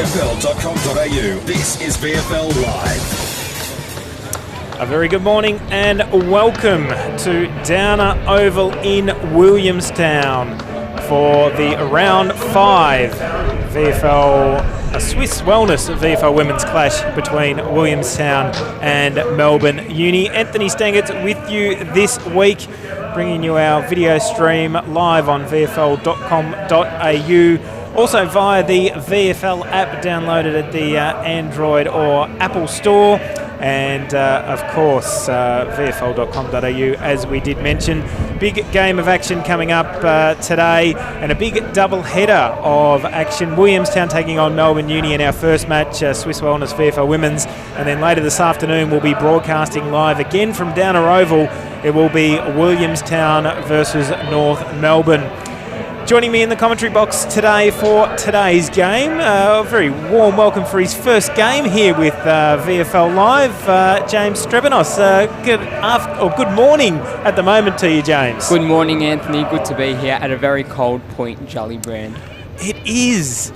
VFL.com.au. This is VFL Live. A very good morning and welcome to Downer Oval in Williamstown for the Round 5 VFL, a Swiss Wellness VFL Women's Clash between Williamstown and Melbourne Uni. Anthony Stangert's with you this week, bringing you our video stream live on VFL.com.au. Also via the VFL app downloaded at the Android or Apple Store. And of course, VFL.com.au, as we did mention. Big game of action coming up today, and a big double header of action. Williamstown taking on Melbourne Uni in our first match, Swiss Wellness VFL Women's. And then later this afternoon, we'll be broadcasting live again from Downer Oval. It will be Williamstown versus North Melbourne. Joining me in the commentary box today for today's game, a very warm welcome for his first game here with VFL Live, James Strebenos. Good morning at the moment to you, James. Good morning, Anthony. Good to be here at a very cold Point Jollybrand. It is.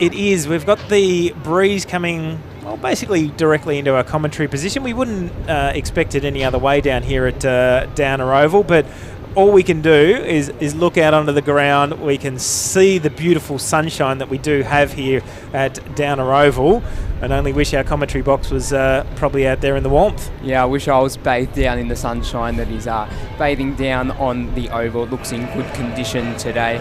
We've got the breeze coming, well, basically directly into our commentary position. We wouldn't expect it any other way down here at Downer Oval, but all we can do is look out onto the ground. We can see the beautiful sunshine that we do have here at Downer Oval, and only wish our commentary box was probably out there in the warmth. Yeah, I wish I was bathed down in the sunshine that is bathing down on the Oval. It looks in good condition today.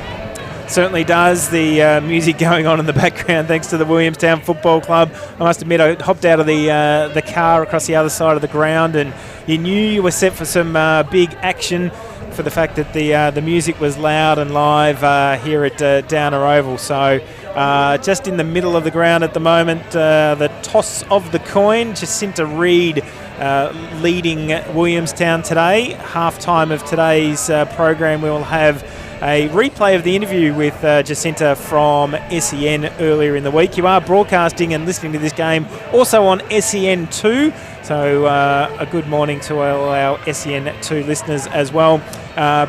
Certainly does. The music going on in the background, thanks to the Williamstown Football Club. I must admit, I hopped out of the car across the other side of the ground, and you knew you were set for some big action, for the fact that the music was loud and live here at Downer Oval. So just in the middle of the ground at the moment, the toss of the coin, Jacinta Reid leading Williamstown today. Half-time of today's program, we will have a replay of the interview with Jacinta from SEN earlier in the week. You are broadcasting and listening to this game also on SEN2, so a good morning to all our SEN2 listeners as well.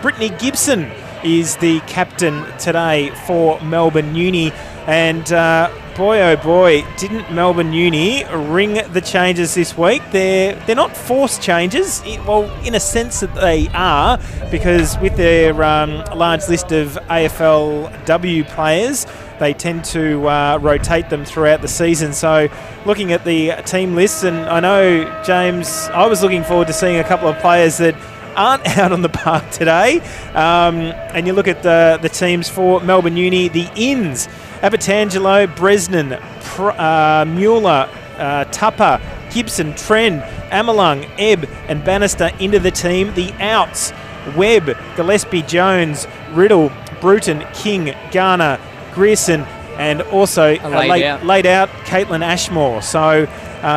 Brittany Gibson is the captain today for Melbourne Uni, and boy oh boy, didn't Melbourne Uni ring the changes this week. They're not forced changes, in a sense that they are, because with their large list of AFL W players, they tend to rotate them throughout the season. So looking at the team lists, and I know, James, I was looking forward to seeing a couple of players that aren't out on the park today. And you look at the teams for Melbourne Uni, the ins: Abertangelo, Bresnan, Mueller, Tupper, Gibson, Tren, Amalung, Ebb and Bannister into the team. The outs: Webb, Gillespie, Jones, Riddle, Bruton, King, Garner, Grierson, and also laid out Caitlin Ashmore. So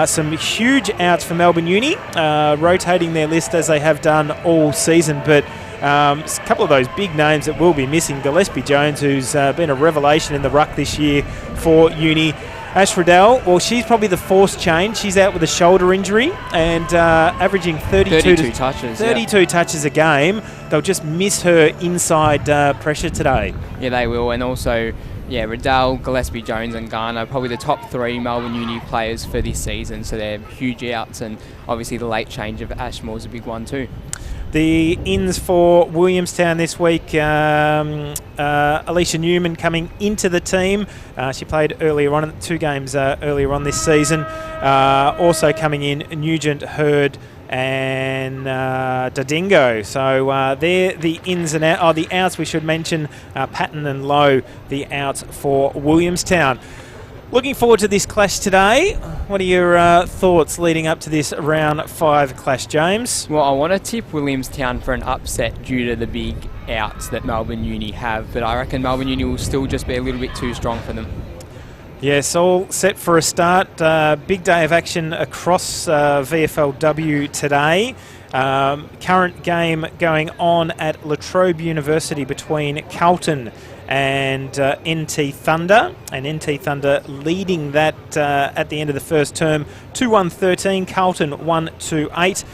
some huge outs for Melbourne Uni, rotating their list as they have done all season. But a couple of those big names that will be missing: Gillespie Jones, who's been a revelation in the ruck this year for Uni. Ash Riddell, well, she's probably the forced change. She's out with a shoulder injury and averaging 32 touches a game. They'll just miss her inside pressure today. Yeah, they will. And also, Riddell, Gillespie Jones and Garner, probably the top three Melbourne Uni players for this season. So they're huge outs, and obviously the late change of Ashmore's a big one too. The ins for Williamstown this week, Alicia Newman coming into the team. She played earlier on, 2 games earlier on this season. Also coming in, Nugent, Hurd and Dodingo. So they're the ins and outs. The outs we should mention, Patton and Lowe, the outs for Williamstown. Looking forward to this clash today. What are your thoughts leading up to this round 5 clash, James? Well, I want to tip Williamstown for an upset due to the big outs that Melbourne Uni have, but I reckon Melbourne Uni will still just be a little bit too strong for them. Yes, all set for a start. Big day of action across VFL W today. Current game going on at La Trobe University between Carlton and NT Thunder, and NT Thunder leading that at the end of the first term 2-1-13, Carlton 1-2-8.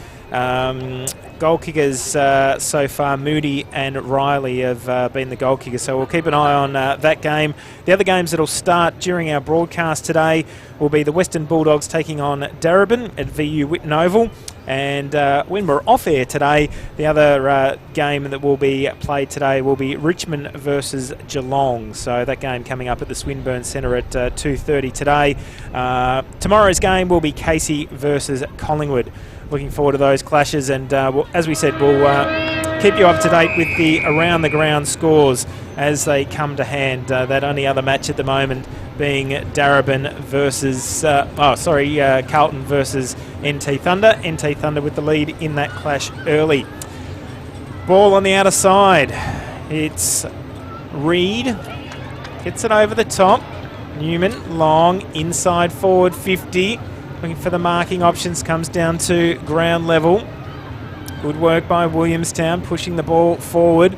goal kickers so far. Moody and Riley have been the goal kickers, so we'll keep an eye on that game. The other games that will start during our broadcast today will be the Western Bulldogs taking on Darebin at VU Whitten Oval. And when we're off air today, the other game that will be played today will be Richmond versus Geelong. So that game coming up at the Swinburne Centre at 2:30 today. Tomorrow's game will be Casey versus Collingwood. Looking forward to those clashes, and as we said, we'll keep you up to date with the around the ground scores as they come to hand. That only other match at the moment being Darebin versus Carlton versus NT Thunder. NT Thunder with the lead in that clash early. Ball on the outer side. It's Reed. Gets it over the top. Newman, long, inside forward 50. Looking for the marking options, comes down to ground level. Good work by Williamstown, pushing the ball forward.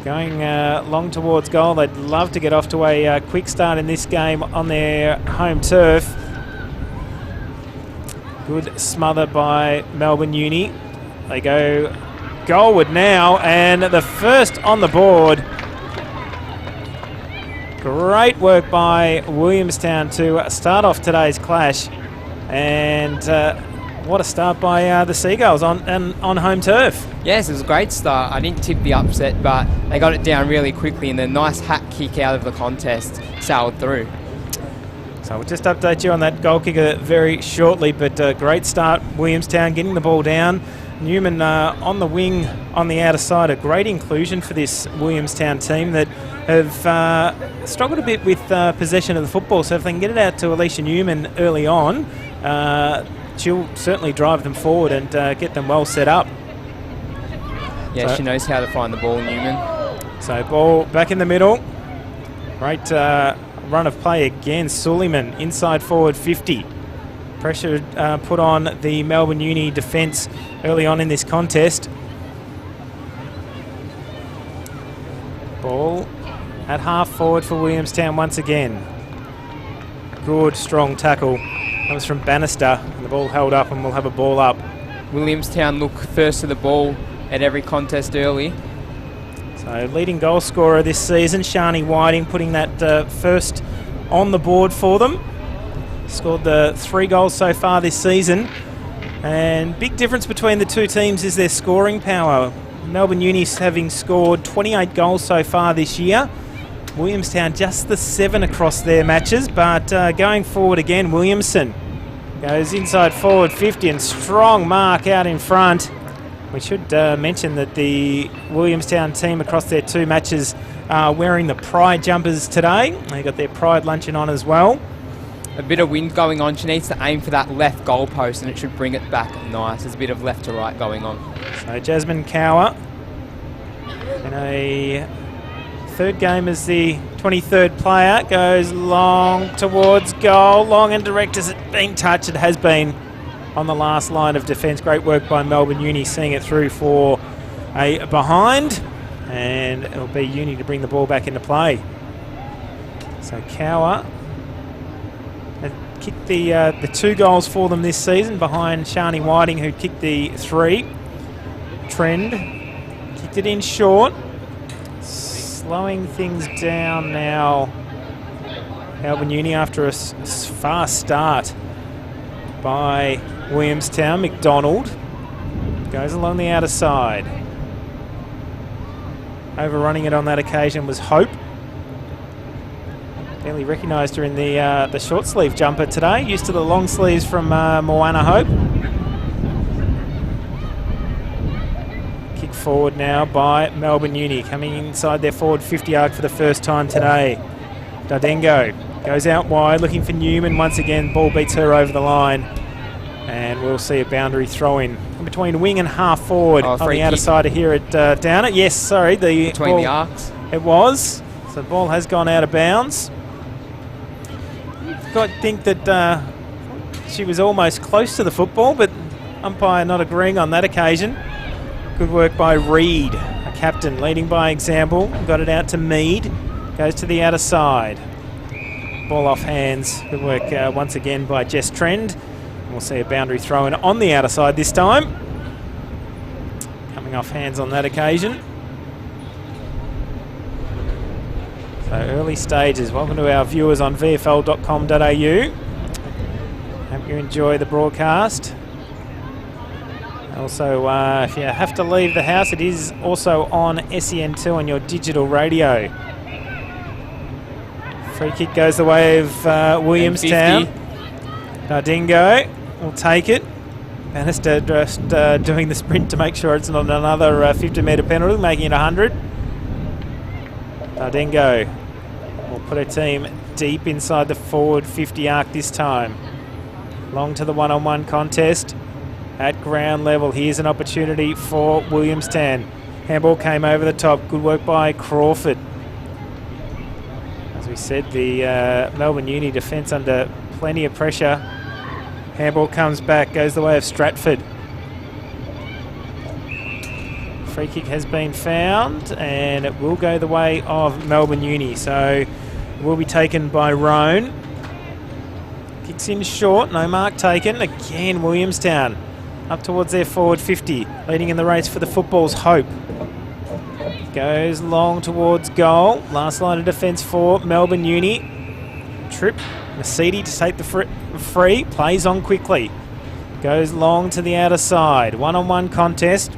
Going long towards goal. They'd love to get off to a quick start in this game on their home turf. Good smother by Melbourne Uni. They go goalward now, and the first on the board. Great work by Williamstown to start off today's clash. And what a start by the Seagulls on home turf. Yes, it was a great start. I didn't tip the upset, but they got it down really quickly, and the nice hat kick out of the contest sailed through. So we'll just update you on that goal kicker very shortly, but great start, Williamstown getting the ball down. Newman on the wing on the outer side, a great inclusion for this Williamstown team that have struggled a bit with possession of the football, so if they can get it out to Alicia Newman early on, she'll certainly drive them forward and get them well set up. Yeah, so she knows how to find the ball, Newman. So ball back in the middle. Great run of play again. Suleiman inside forward 50. Pressure put on the Melbourne Uni defence early on in this contest. Ball at half forward for Williamstown once again. Good strong tackle. Comes from Bannister, and the ball held up, and we'll have a ball up. Williamstown look first to the ball at every contest early. So leading goal scorer this season, Shani Whiting, putting that first on the board for them. Scored the 3 goals so far this season. And big difference between the two teams is their scoring power. Melbourne Uni having scored 28 goals so far this year. Williamstown just the 7 across their matches, but going forward again, Williamson goes inside forward 50 and strong mark out in front. We should mention that the Williamstown team across their 2 matches are wearing the Pride jumpers today. They got their Pride luncheon on as well. A bit of wind going on. She needs to aim for that left goal post, and it should bring it back nice. There's a bit of left to right going on. So Jasmine Cower in a third game as the 23rd player, goes long towards goal, long and direct. Has it been touched? It has been on the last line of defence. Great work by Melbourne Uni, seeing it through for a behind, and it'll be Uni to bring the ball back into play. So Cower had kicked the 2 goals for them this season behind Shani Whiting, who kicked the 3. Trend kicked it in short. Slowing things down now. Melbourne Uni after a fast start by Williamstown. McDonald goes along the outer side. Overrunning it on that occasion was Hope. Barely recognised her in the short sleeve jumper today. Used to the long sleeves from Moana Hope. Kick forward now by Melbourne Uni, coming inside their forward 50 arc for the first time today. Dardengo goes out wide, looking for Newman once again. Ball beats her over the line, and we'll see a boundary throw in between wing and half forward on the outer side here at Downer. Yes, sorry, between the arcs. It was. So the ball has gone out of bounds. I think that she was almost close to the football, but umpire not agreeing on that occasion. Good work by Reed, a captain leading by example. Got it out to Mead. Goes to the outer side. Ball off hands. Good work once again by Jess Trend. We'll see a boundary throw in on the outer side this time. going off hands on that occasion. So early stages. Welcome to our viewers on VFL.com.au. Hope you enjoy the broadcast. Also, if you have to leave the house, it is also on SEN2 on your digital radio. Free kick goes the way of Williamstown. Dardingo will take it. Bannister just doing the sprint to make sure it's not another 50-metre penalty, making it 100. Dardingo will put her team deep inside the forward 50 arc this time. Long to the one-on-one contest at ground level. Here's an opportunity for Williamstown. Handball came over the top. Good work by Crawford. As we said, the Melbourne Uni defence under plenty of pressure. Handball comes back, goes the way of Stratford. Free kick has been found, and it will go the way of Melbourne Uni. So it will be taken by Roan. Kicks in short, no mark taken. Again, Williamstown up towards their forward 50, leading in the race for the football's hope. Goes long towards goal. Last line of defence for Melbourne Uni. Trip. Mercedes to take the free. Plays on quickly. Goes long to the outer side. One-on-one contest.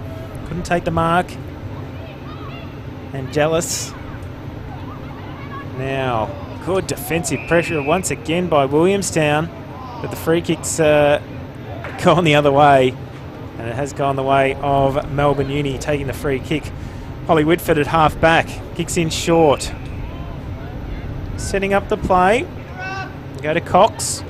Couldn't take the mark. And Jealous. Now, good defensive pressure once again by Williamstown. But the free kick's gone the other way. And it has gone the way of Melbourne Uni taking the free kick. Holly Whitford at half back. Kicks in short. Setting up the play. Go to Cox.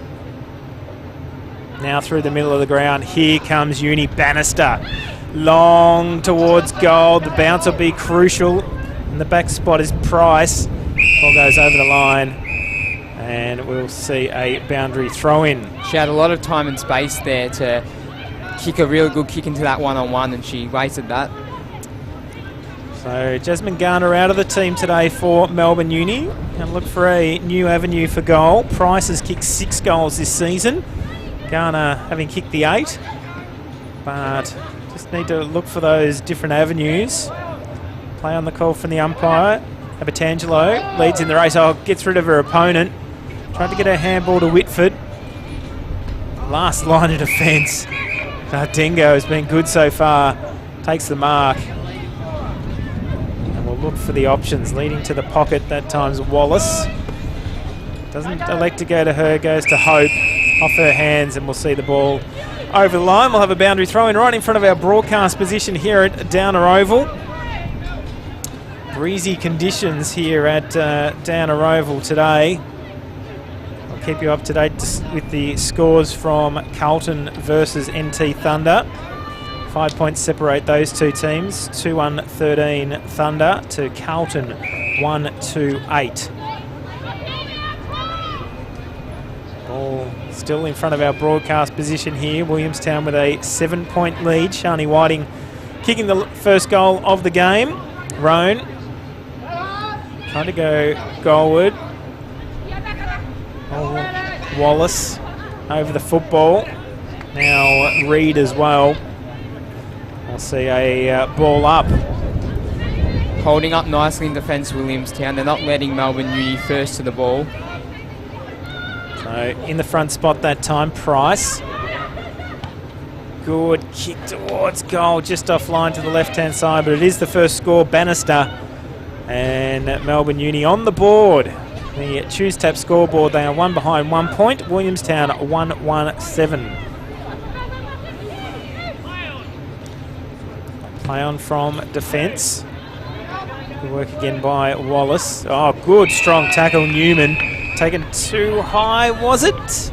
Now through the middle of the ground. Here comes Uni. Bannister. Long towards goal. The bounce will be crucial. And the back spot is Price. Ball goes over the line. And we'll see a boundary throw in. She had a lot of time and space there to kick a really good kick into that one-on-one, and she wasted that. So Jasmine Garner out of the team today for Melbourne Uni. And look for a new avenue for goal. Price has kicked 6 goals this season. Garner having kicked the 8. But just need to look for those different avenues. Play on the call from the umpire. Abatangelo leads in the race. Oh, gets rid of her opponent. Tried to get her handball to Whitford. Last line of defence. Dingo has been good so far. Takes the mark. Look for the options leading to the pocket. That time's Wallace. Doesn't elect to go to her, goes to Hope. Off her hands, and we'll see the ball over the line. We'll have a boundary throw in right in front of our broadcast position here at Downer Oval. Breezy conditions here at Downer Oval today. I'll keep you up to date with the scores from Carlton versus NT Thunder. 5 points separate those two teams. 2-1-13 Thunder to Carlton 1-2-8. Ball still in front of our broadcast position here. Williamstown with a 7-point lead. Shani Whiting kicking the first goal of the game. Roan trying to go goalward. Oh, Wallace over the football. Now Reed as well. We'll see a ball up. Holding up nicely in defence, Williamstown. They're not letting Melbourne Uni first to the ball. So in the front spot that time, Price. Good kick towards goal, just offline to the left-hand side, but it is the first score. Bannister and Melbourne Uni on the board. The Choose Tap scoreboard, they are 1 behind 1 point. Williamstown 1-1-7. Play on from defence. Good work again by Wallace. Oh, good strong tackle, Newman. Taken too high, was it?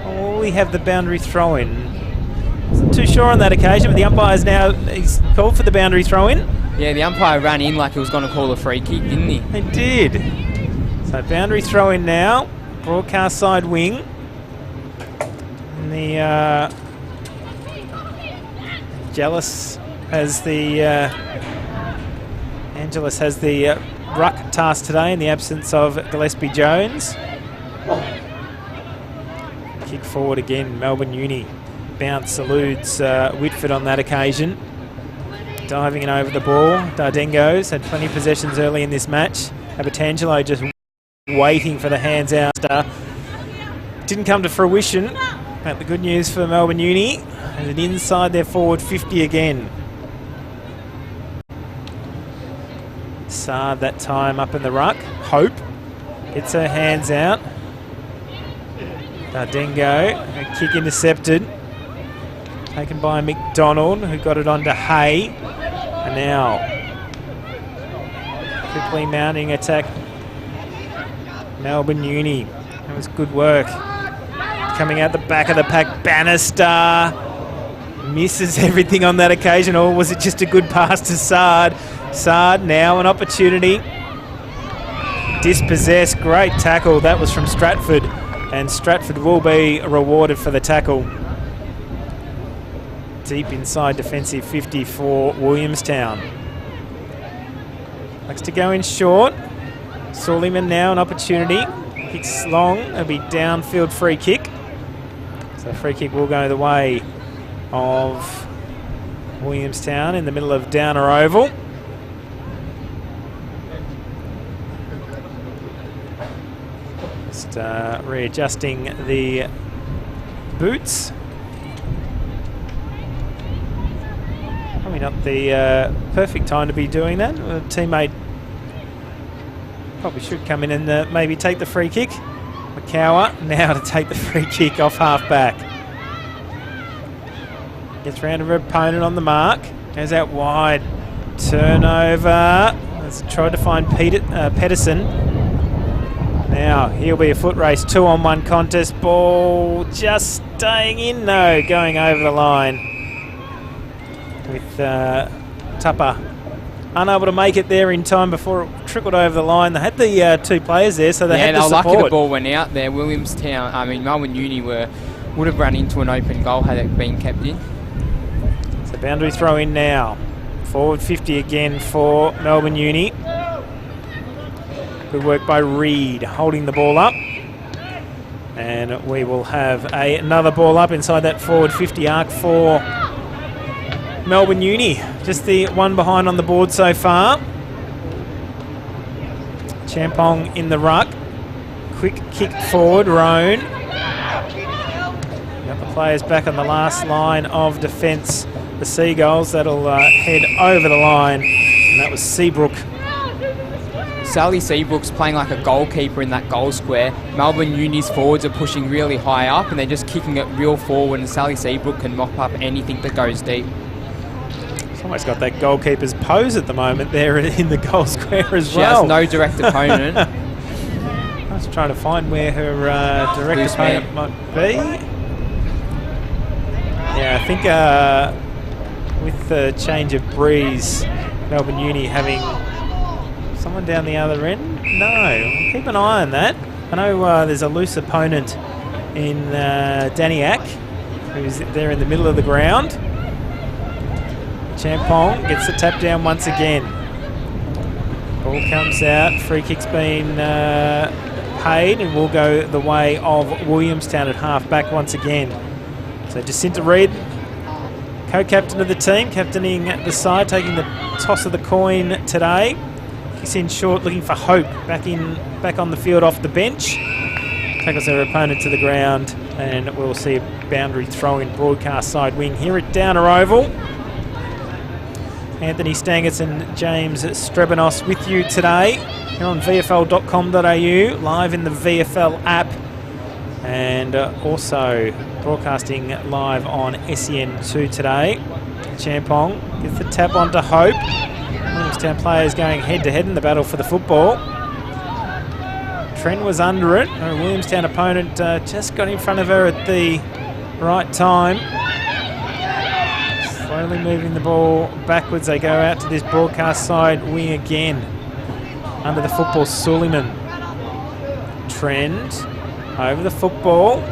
Oh, we have the boundary throw in. Wasn't too sure on that occasion, but the umpire's now he's called for the boundary throw in. Yeah, the umpire ran in like he was going to call a free kick, didn't he? He did. So boundary throw in now. Broadcast side wing. And the Angelus has the ruck task today in the absence of Gillespie Jones. Kick forward again, Melbourne Uni. Bounce eludes Whitford on that occasion. diving in over the ball. Dardengo's had plenty of possessions early in this match. Abatangelo just waiting for the hands out. Didn't come to fruition. But the good news for Melbourne Uni is an inside their forward 50 again. Saad that time up in the ruck. Hope gets her hands out. Dardengo, a kick intercepted. Taken by McDonald, who got it onto Hay. And now quickly mounting attack. Melbourne Uni. That was good work. Coming out the back of the pack, Bannister misses everything on that occasion, or was it just a good pass to Saad? Saad now an opportunity. Dispossessed, great tackle. That was from Stratford, and Stratford will be rewarded for the tackle. Deep inside defensive 50 for Williamstown. Likes to go in short. Suleiman now an opportunity. Kicks long, it'll be downfield free kick. So free kick will go the way of Williamstown in the middle of Downer Oval. Just readjusting the boots. Probably not the perfect time to be doing that. A teammate probably should come in and maybe take the free kick. McCower now to take the free kick off half back. Gets round to her opponent on the mark. Goes out wide. Turnover. Let's try to find Pedersen. Now he'll be a foot race. 2-on-1 contest. Ball just staying in. No, going over the line. With Tupper unable to make it there in time before it trickled over the line. They had the two players there, so they had the support. Yeah, lucky the ball went out there. Melbourne Uni would have run into an open goal had it been kept in. So boundary throw in now. Forward 50 again for Melbourne Uni. Good work by Reed, holding the ball up. And we will have another ball up inside that forward 50 arc for Melbourne Uni. Just the one behind on the board so far. Champong in the ruck. Quick kick forward, Roan. Got the players back on the last line of defence. The Seagulls, that'll head over the line. And that was Seabrook. Sally Seabrook's playing like a goalkeeper in that goal square. Melbourne Uni's forwards are pushing really high up and they're just kicking it real forward, and Sally Seabrook can mop up anything that goes deep. It's almost got that goalkeeper's pose at the moment there in the goal square as she well. She has no direct opponent. I was trying to find where her direct opponent might be. Yeah, I think with the change of breeze, Melbourne Uni having someone down the other end. No, keep an eye on that. I know there's a loose opponent in Daniak, who's there in the middle of the ground. Champong gets the tap down once again. Ball comes out. Free kick's been paid and will go the way of Williamstown at half back once again. So Jacinta Reid, co-captain of the team, captaining the side, taking the toss of the coin today. Kicks in short, looking for Hope back on the field off the bench. Tackles her opponent to the ground, and we'll see a boundary throw in broadcast side wing here at Downer Oval. Anthony Stangerts and James Strebanos with you today here on VFL.com.au, live in the VFL app, and also broadcasting live on SEN2 today. Champong gets the tap onto Hope. Williamstown players going head-to-head in the battle for the football. Trent was under it. Her Williamstown opponent just got in front of her at the right time. Slowly moving the ball backwards. They go out to this broadcast side wing again. Under the football, Suleiman. Trend over the football.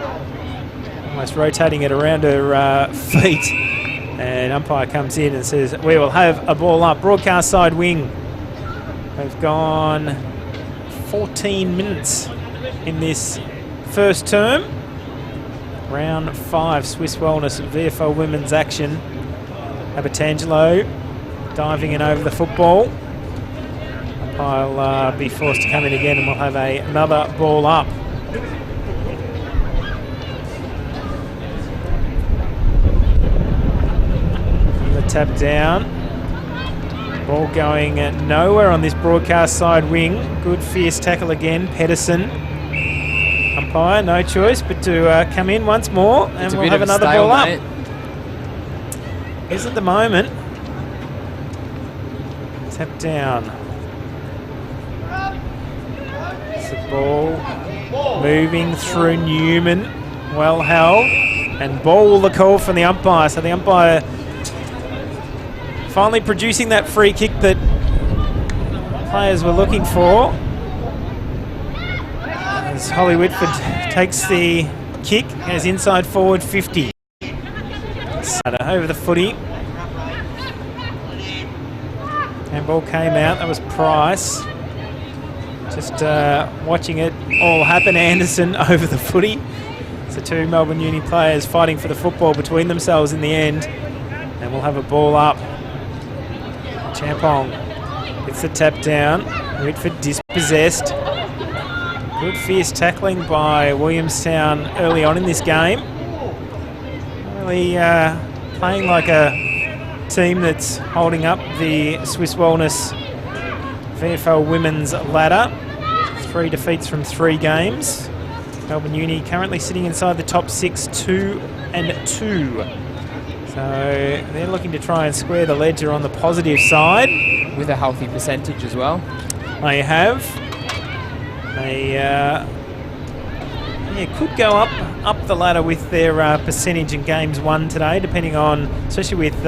Almost rotating it around her feet. And umpire comes in and says, we will have a ball up. Broadcast side wing. We've gone 14 minutes in this first term. Round 5 Swiss Wellness VFL Women's action. Abatangelo diving in over the football. I'll be forced to come in again and we'll have another ball up. The tap down. Ball going nowhere on this broadcast side wing. Good fierce tackle again, Pedersen. Umpire, no choice but to come in once more and we'll have another ball up. Is at the moment. Tap down. It's the ball moving through Newman. Well held. And ball the call from the umpire. So the umpire finally producing that free kick that players were looking for. As Holly Whitford takes the kick as inside forward 50. Over the footy. And ball came out. That was Price. Just watching it all happen. Anderson over the footy. So two Melbourne Uni players fighting for the football between themselves in the end. And we'll have a ball up. Champong gets the tap down. Whitford dispossessed. Good fierce tackling by Williamstown early on in this game. Really playing like a team that's holding up the Swiss Wellness VFL Women's ladder. 3 defeats from 3 games. Melbourne Uni currently sitting inside the top 6, 2-2. So they're looking to try and square the ledger on the positive side. With a healthy percentage as well. They have. They could go up the ladder with their percentage in games won today, depending on, especially with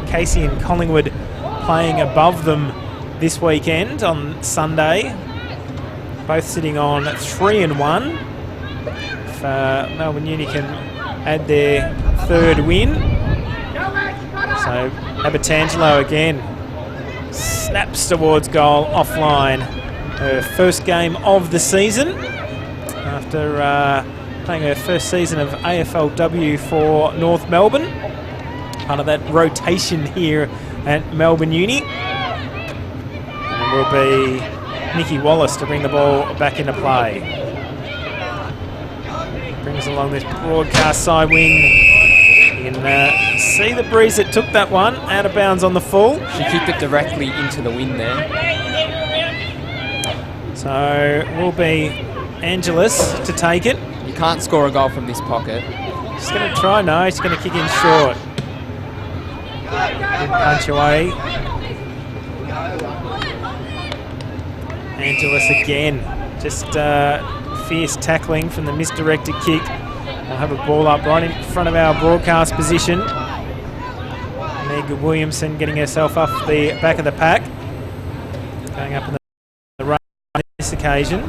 Casey and Collingwood playing above them this weekend on Sunday. Both sitting on 3-1. If Melbourne Uni can add their 3rd win. So Abertangelo again snaps towards goal offline. Her first game of the season after playing her first season of AFL W for North Melbourne. Part of that rotation here at Melbourne Uni. And it will be Nikki Wallace to bring the ball back into play. Brings along this broadcast side wing. You can see the breeze that took that one out of bounds on the full. She kicked it directly into the wind there. So it will be Angelis to take it. You can't score a goal from this pocket. She's going to try. No, she's going to kick in short. Good punch away. Angelis again. Just fierce tackling from the misdirected kick. We'll have a ball up right in front of our broadcast position. Meg Williamson getting herself off the back of the pack. Going up in the run on this occasion.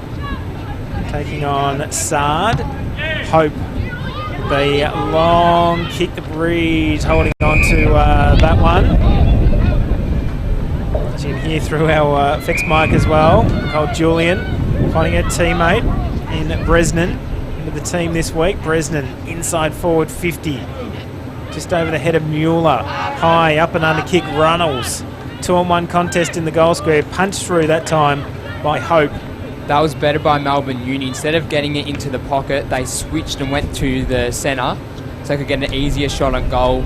Taking on Sard. Hope. The long kick, the breeze holding on to that one. Jim here through our fixed mic as well. Called Julian finding a teammate in Bresnan. Into the team this week. Bresnan inside forward 50. Just over the head of Mueller. High up and under kick Runnels. 2-on-1 contest in the goal square. Punched through that time by Hope. That was better by Melbourne Uni. Instead of getting it into the pocket, they switched and went to the centre so they could get an easier shot on goal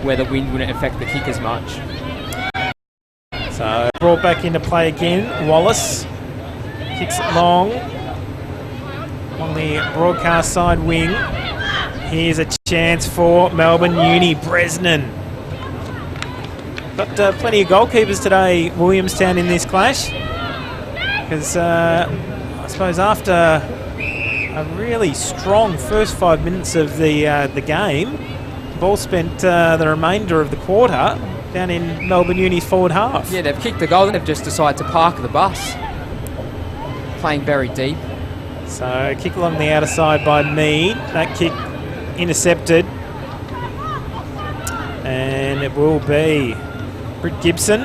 where the wind wouldn't affect the kick as much. So brought back into play again. Wallace kicks it long on the broadcast side wing. Here's a chance for Melbourne Uni. Bresnan. Got plenty of goalkeepers today, Williamstown, in this clash. Because I suppose after a really strong first 5 minutes of the game, the ball spent the remainder of the quarter down in Melbourne Uni's forward half. Yeah, they've kicked the goal and they've just decided to park the bus. Playing very deep. So kick along the outer side by Mead. That kick intercepted. And it will be Britt Gibson,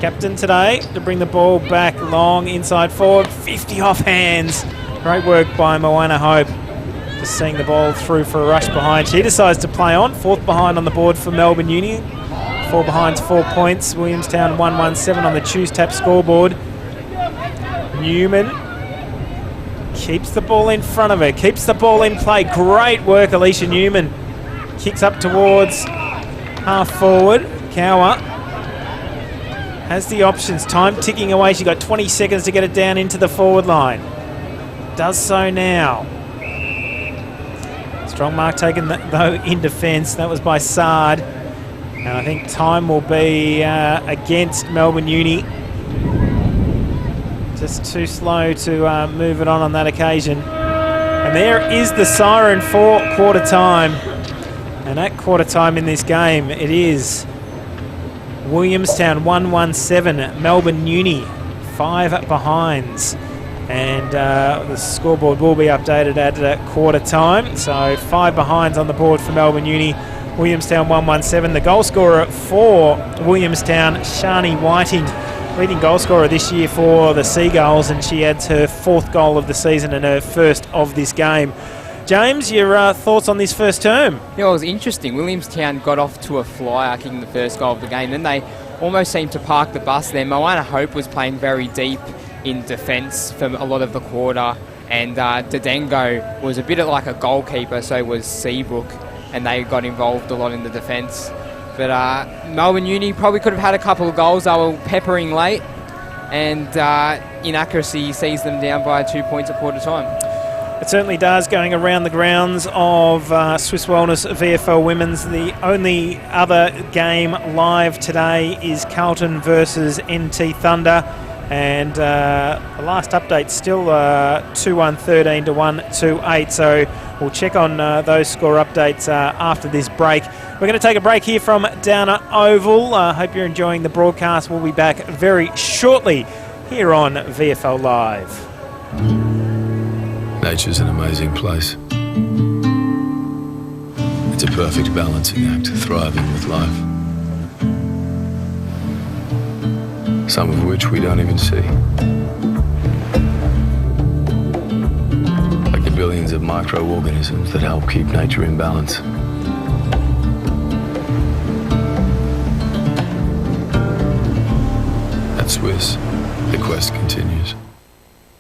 captain today, to bring the ball back long inside forward. 50 off hands. Great work by Moana Hope. Just seeing the ball through for a rush behind. She decides to play on. 4th behind on the board for Melbourne Uni. 4 behinds, 4 points. Williamstown 117 on the Choose Tap scoreboard. Newman keeps the ball in front of her, keeps the ball in play. Great work, Alicia Newman. Kicks up towards half forward. Cower has the options. Time ticking away. She got 20 seconds to get it down into the forward line. Does so now. Strong mark taken though in defence. That was by Sard. And I think time will be against Melbourne Uni. Just too slow to move it on that occasion. And there is the siren for quarter time. And at quarter time in this game, it is Williamstown 117, Melbourne Uni 5 behinds. And the scoreboard will be updated at quarter time. So 5 behinds on the board for Melbourne Uni. Williamstown 117. The goal scorer for Williamstown, Shani Whiting, leading goal scorer this year for the Seagulls, and she adds her 4th goal of the season and her first of this game. James, your thoughts on this first term? Yeah, it was interesting. Williamstown got off to a flyer, kicking the first goal of the game. Then they almost seemed to park the bus there. Moana Hope was playing very deep in defence for a lot of the quarter, and Dadengo was a bit like a goalkeeper, so was Seabrook, and they got involved a lot in the defence. But Melbourne Uni probably could have had a couple of goals. They were peppering late, and inaccuracy sees them down by 2 points at quarter time. It certainly does, going around the grounds of Swiss Wellness VFL Women's. The only other game live today is Carlton versus NT Thunder. And the last update still 2-1-13 to 1-2-8. So we'll check on those score updates after this break. We're going to take a break here from Downer Oval. Hope you're enjoying the broadcast. We'll be back very shortly here on VFL Live. Nature's an amazing place. It's a perfect balancing act, thriving with life. Some of which we don't even see. Like the billions of microorganisms that help keep nature in balance. At Swiss, the quest continues.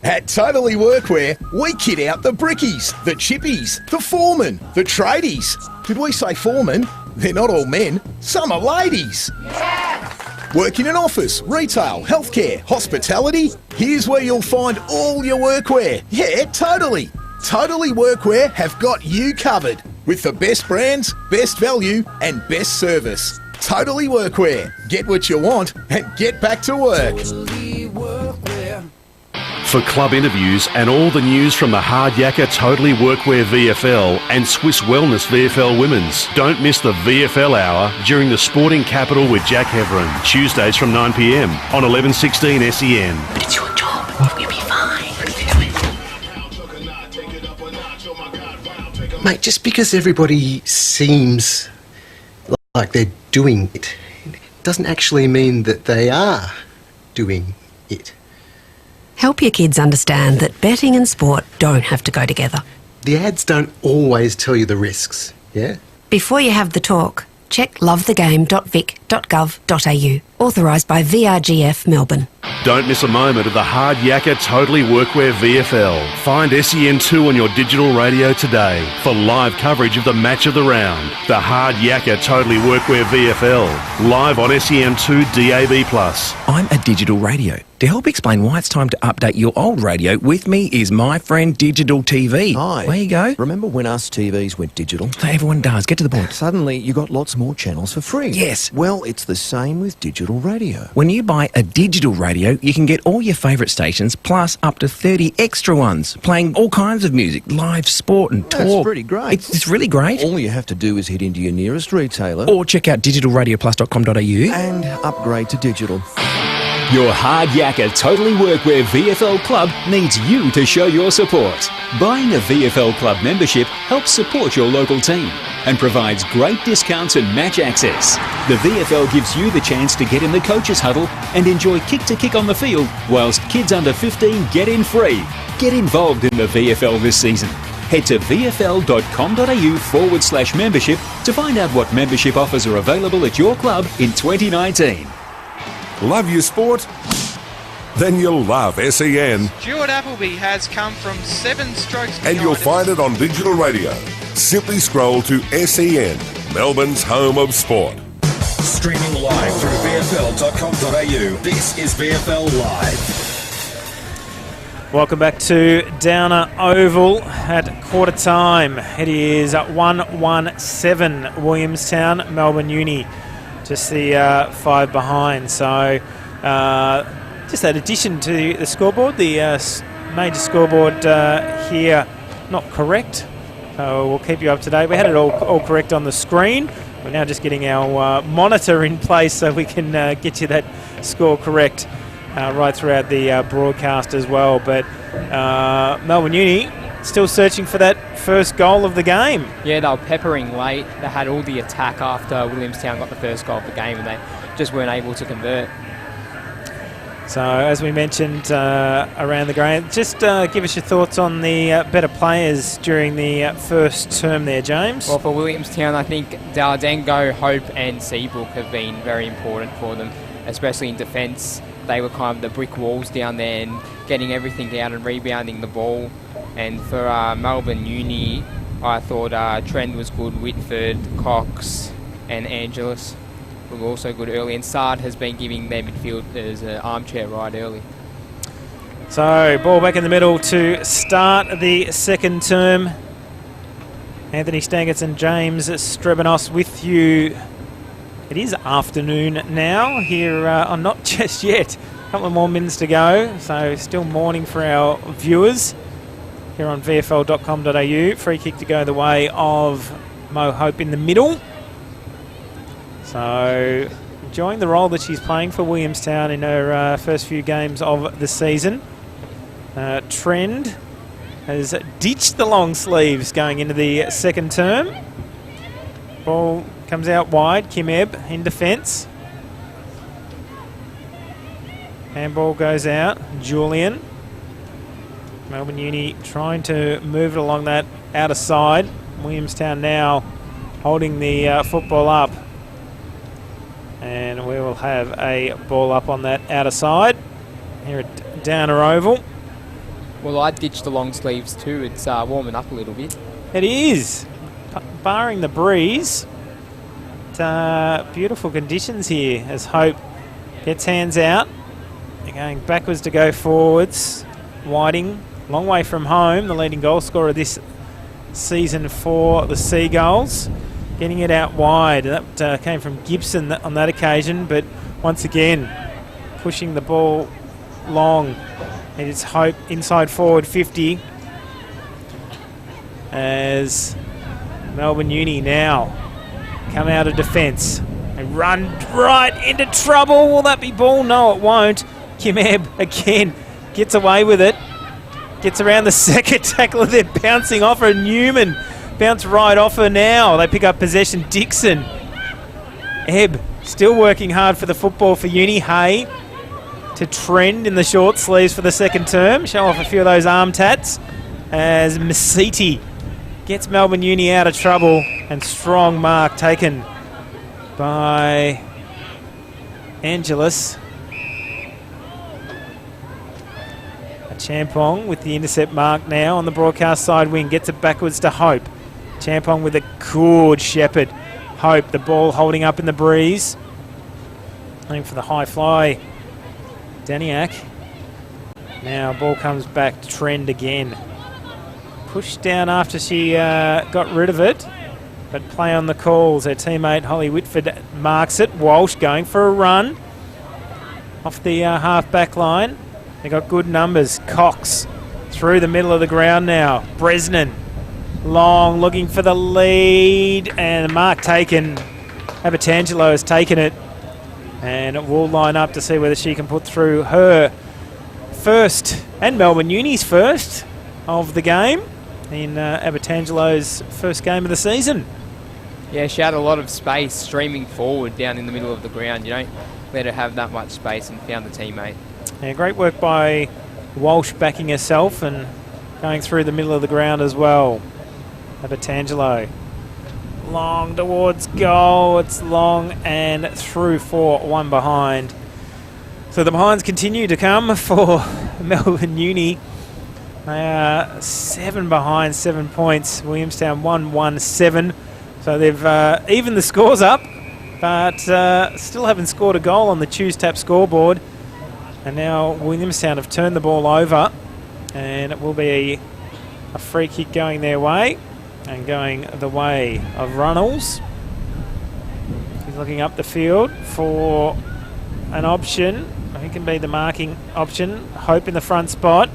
At Totally Workwear, we kit out the brickies, the chippies, the foremen, the tradies. Did we say foremen? They're not all men, some are ladies. Yeah. Work in an office, retail, healthcare, hospitality. Here's where you'll find all your workwear. Yeah, totally. Totally Workwear have got you covered with the best brands, best value and best service. Totally Workwear. Get what you want and get back to work. For club interviews and all the news from the Hard Yakka Totally Workwear VFL and Swiss Wellness VFL Women's, don't miss the VFL Hour during the Sporting Capital with Jack Heverin, Tuesdays from 9 p.m. on 1116 SEN. But it's your job. We'll be fine. Mate, just because everybody seems like they're doing it doesn't actually mean that they are doing it. Help your kids understand that betting and sport don't have to go together. The ads don't always tell you the risks, yeah? Before you have the talk, check lovethegame.vic.gov.au. Authorised by VRGF Melbourne. Don't miss a moment of the Hard Yakka Totally Workwear VFL. Find SEN2 on your digital radio today for live coverage of the match of the round. The Hard Yakka Totally Workwear VFL. Live on SEN2 DAB+. I'm a digital radio. To help explain why it's time to update your old radio, with me is my friend Digital TV. Hi. There you go. Remember when us TVs went digital? Everyone does. Get to the point. Suddenly you got lots more channels for free. Yes. Well, it's the same with digital radio. When you buy a digital radio, you can get all your favourite stations plus up to 30 extra ones, playing all kinds of music, live sport and talk. That's pretty great. It's really great. All you have to do is head into your nearest retailer Or check out digitalradioplus.com.au and upgrade to digital. Your Hard Yakka Totally Workwear VFL Club needs you to show your support. Buying a VFL Club membership helps support your local team and provides great discounts and match access. The VFL gives you the chance to get in the coaches' huddle and enjoy kick-to-kick on the field, whilst kids under 15 get in free. Get involved in the VFL this season. Head to vfl.com.au/membership to find out what membership offers are available at your club in 2019. Love your sport? Then you'll love SEN. Stuart Appleby has come from 7 strokes And you'll find it on digital radio. Simply scroll to SEN, Melbourne's home of sport. Streaming live through VFL.com.au. This is VFL Live. Welcome back to Downer Oval at quarter time. It is 1-1-7 Williamstown, Melbourne Uni. Just the 5 behind. So just that addition to the scoreboard, the major scoreboard here, not correct. We'll keep you up to date. We had it all correct on the screen. We're now just getting our monitor in place so we can get you that score correct right throughout the broadcast as well. But Melbourne Uni still searching for that first goal of the game. Yeah, they were peppering late. They had all the attack after Williamstown got the first goal of the game, and they just weren't able to convert. So, as we mentioned around the ground, just give us your thoughts on the better players during the first term there, James. Well, for Williamstown, I think Dardengo, Hope and Seabrook have been very important for them, especially in defence. They were kind of the brick walls down there and getting everything out and rebounding the ball. And for Melbourne Uni, I thought Trend was good, Whitford, Cox and Angelus were also good early, and Sard has been giving their midfielders an armchair ride early. So, ball back in the middle to start the second term. Anthony Stangerts and James Strebanos with you. It is afternoon now here on Not Just Yet. A couple of more minutes to go, so still morning for our viewers here on VFL.com.au. Free kick to go the way of Mo Hope in the middle. So, enjoying the role that she's playing for Williamstown in her first few games of the season. Trend has ditched the long sleeves going into the second term. Ball comes out wide. Kim Ebb in defence. Handball goes out. Julian. Melbourne Uni trying to move it along that outer side. Williamstown now holding the football up. And we will have a ball up on that outer side here at Downer Oval. Well, I ditched the long sleeves too. It's warming up a little bit. It is. Barring the breeze, beautiful conditions here as Hope gets hands out. They're going backwards to go forwards. Whiting, long way from home, the leading goal scorer this season for the Seagulls. Getting it out wide. That came from Gibson on that occasion, but once again, pushing the ball long. And it's Hope inside forward 50 as Melbourne Uni now come out of defence. They run right into trouble. Will that be ball? No, it won't. Kim Ebb again gets away with it. Gets around the second tackler. They're bouncing off her. Newman bounce right off her now. They pick up possession. Dixon. Ebb still working hard for the football for Uni. Hay to Trend in the short sleeves for the second term. Show off a few of those arm tats as Masiti gets Melbourne Uni out of trouble, and strong mark taken by Angelus. Champong with the intercept mark now on the broadcast side wing. Gets it backwards to Hope. Champong with a good shepherd. Hope, the ball holding up in the breeze. Aiming for the high fly. Daniak. Now ball comes back to Trend again. Pushed down after she got rid of it. But play on the calls. Her teammate Holly Whitford marks it. Walsh going for a run. Off the half back line. They got good numbers. Cox through the middle of the ground now. Bresnan long looking for the lead, and the mark taken. Abatangelo has taken it, and it will line up to see whether she can put through her first and Melbourne Uni's first of the game in Abatangelo's first game of the season. Yeah, she had a lot of space streaming forward down in the middle of the ground. You don't let her have that much space, and found the teammate. Yeah, great work by Walsh backing herself and going through the middle of the ground as well. Abertangelo. Long towards goal. It's long and through for one behind. So the behinds continue to come for Melbourne Uni. They are 7 behind, 7 points. Williamstown 1-1-7. So they've evened the scores up, but still haven't scored a goal on the Choose Tap scoreboard. And now Williamstown have turned the ball over, and it will be a free kick going their way and going the way of Runnels. He's looking up the field for an option. He can be the marking option. Hope in the front spot.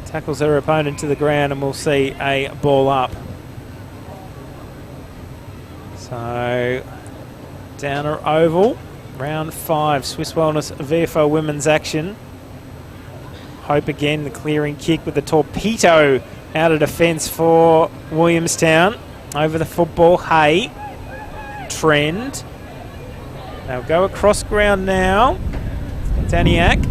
Tackles her opponent to the ground, and we'll see a ball up. So, Downer Oval, round 5, Swiss Wellness VFL Women's action. Hope again, the clearing kick with the torpedo out of defence for Williamstown. Over the football, Hay. Trend. They'll go across ground now. Daniak.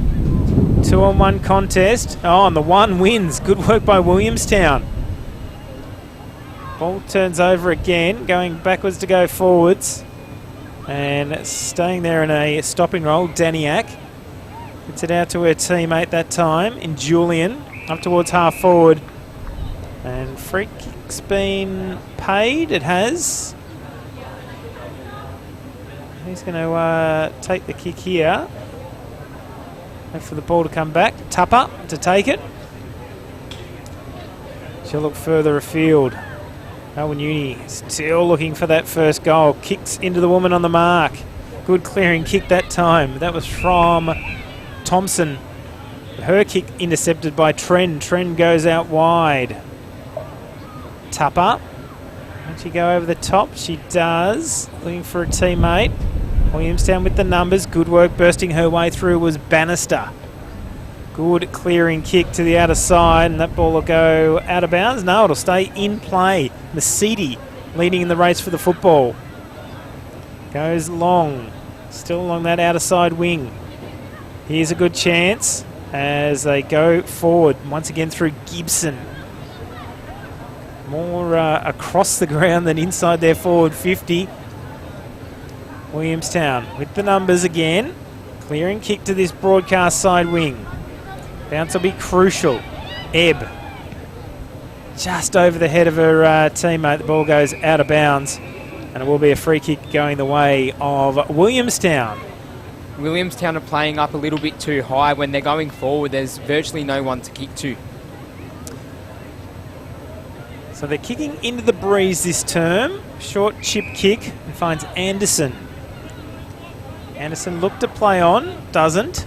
2-on-1 contest. Oh, and the one wins. Good work by Williamstown. Ball turns over again, going backwards to go forwards. And staying there in a stopping roll, Daniak. Gets it out to her teammate that time in Julian. Up towards half forward. And free kick's been paid. It has. He's going to take the kick here. Wait for the ball to come back. Tupper to take it. She'll look further afield. Melbourne Uni still looking for that first goal. Kicks into the woman on the mark. Good clearing kick that time. That was from Thompson. Her kick intercepted by Trend. Trend goes out wide. Tupper. Can she go over the top? She does. Looking for a teammate. Williamstown with the numbers. Good work bursting her way through was Bannister. Good clearing kick to the outer side, and that ball will go out of bounds. No, it'll stay in play. Mercedes leading in the race for the football. Goes long. Still along that outer side wing. Here's a good chance as they go forward. Once again through Gibson. More across the ground than inside their forward 50. Williamstown with the numbers again. Clearing kick to this broadcast side wing. Bounce will be crucial. Ebb. Just over the head of her teammate. The ball goes out of bounds. And it will be a free kick going the way of Williamstown. Williamstown are playing up a little bit too high. When they're going forward, there's virtually no one to kick to. So they're kicking into the breeze this term. Short chip kick and finds Anderson. Anderson looked to play on, doesn't.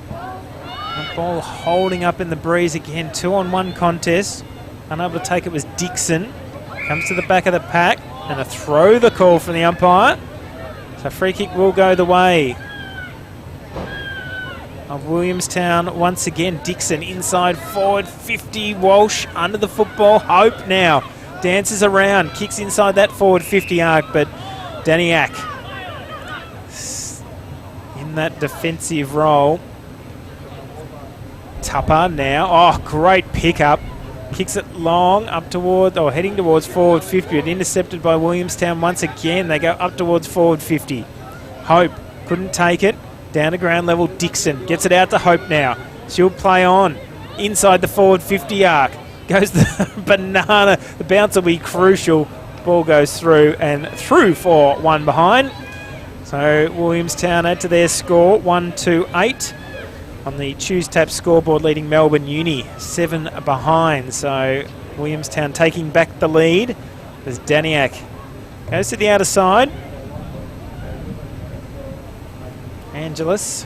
The ball holding up in the breeze again. 2-on-1 contest. Unable to take it was Dixon. Comes to the back of the pack. And a throw the call from the umpire. So free kick will go the way of Williamstown once again. Dixon inside forward 50. Walsh under the football. Hope now dances around. Kicks inside that forward 50 arc. But Daniak in that defensive role. Tupper now. Oh, great pickup. Kicks it long up toward, or heading towards forward 50. But intercepted by Williamstown once again. They go up towards forward 50. Hope couldn't take it. Down to ground level, Dixon gets it out to Hope now. She'll play on inside the forward 50 arc. Goes the banana. The bounce will be crucial. Ball goes through and through for one behind. So Williamstown add to their score 1-8 on the Choose Tap scoreboard, leading Melbourne Uni 7 behind. So Williamstown taking back the lead as Daniak goes to the outer side. Angelis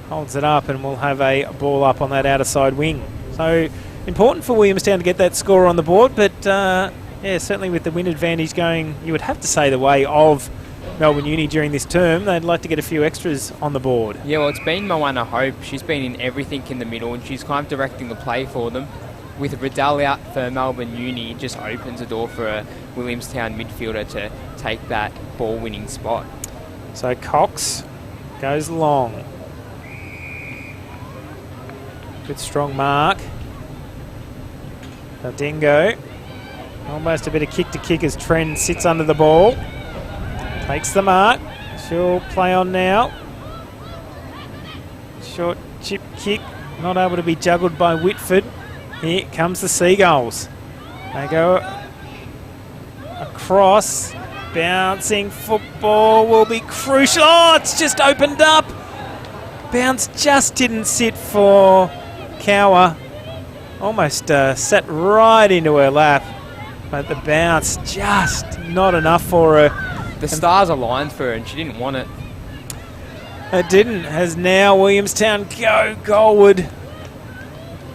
holds it up, and we'll have a ball up on that outer side wing. So important for Williamstown to get that score on the board, but yeah, certainly with the win advantage going, you would have to say, the way of Melbourne Uni during this term, they'd like to get a few extras on the board. Yeah, well, it's been Moana Hope. She's been in everything in the middle, and she's kind of directing the play for them. With Riddell out for Melbourne Uni, it just opens a door for a Williamstown midfielder to take that ball-winning spot. So Cox goes long. Good strong mark. Dingo. Almost a bit of kick to kick as Trend sits under the ball. Takes the mark. She'll play on now. Short chip kick. Not able to be juggled by Whitford. Here comes the Seagulls. They go across. Bouncing football will be crucial. Oh, it's just opened up. Bounce just didn't sit for Cower. Almost sat right into her lap. But the bounce just not enough for her. The stars aligned for her and she didn't want it. It didn't, as now Williamstown go goalward.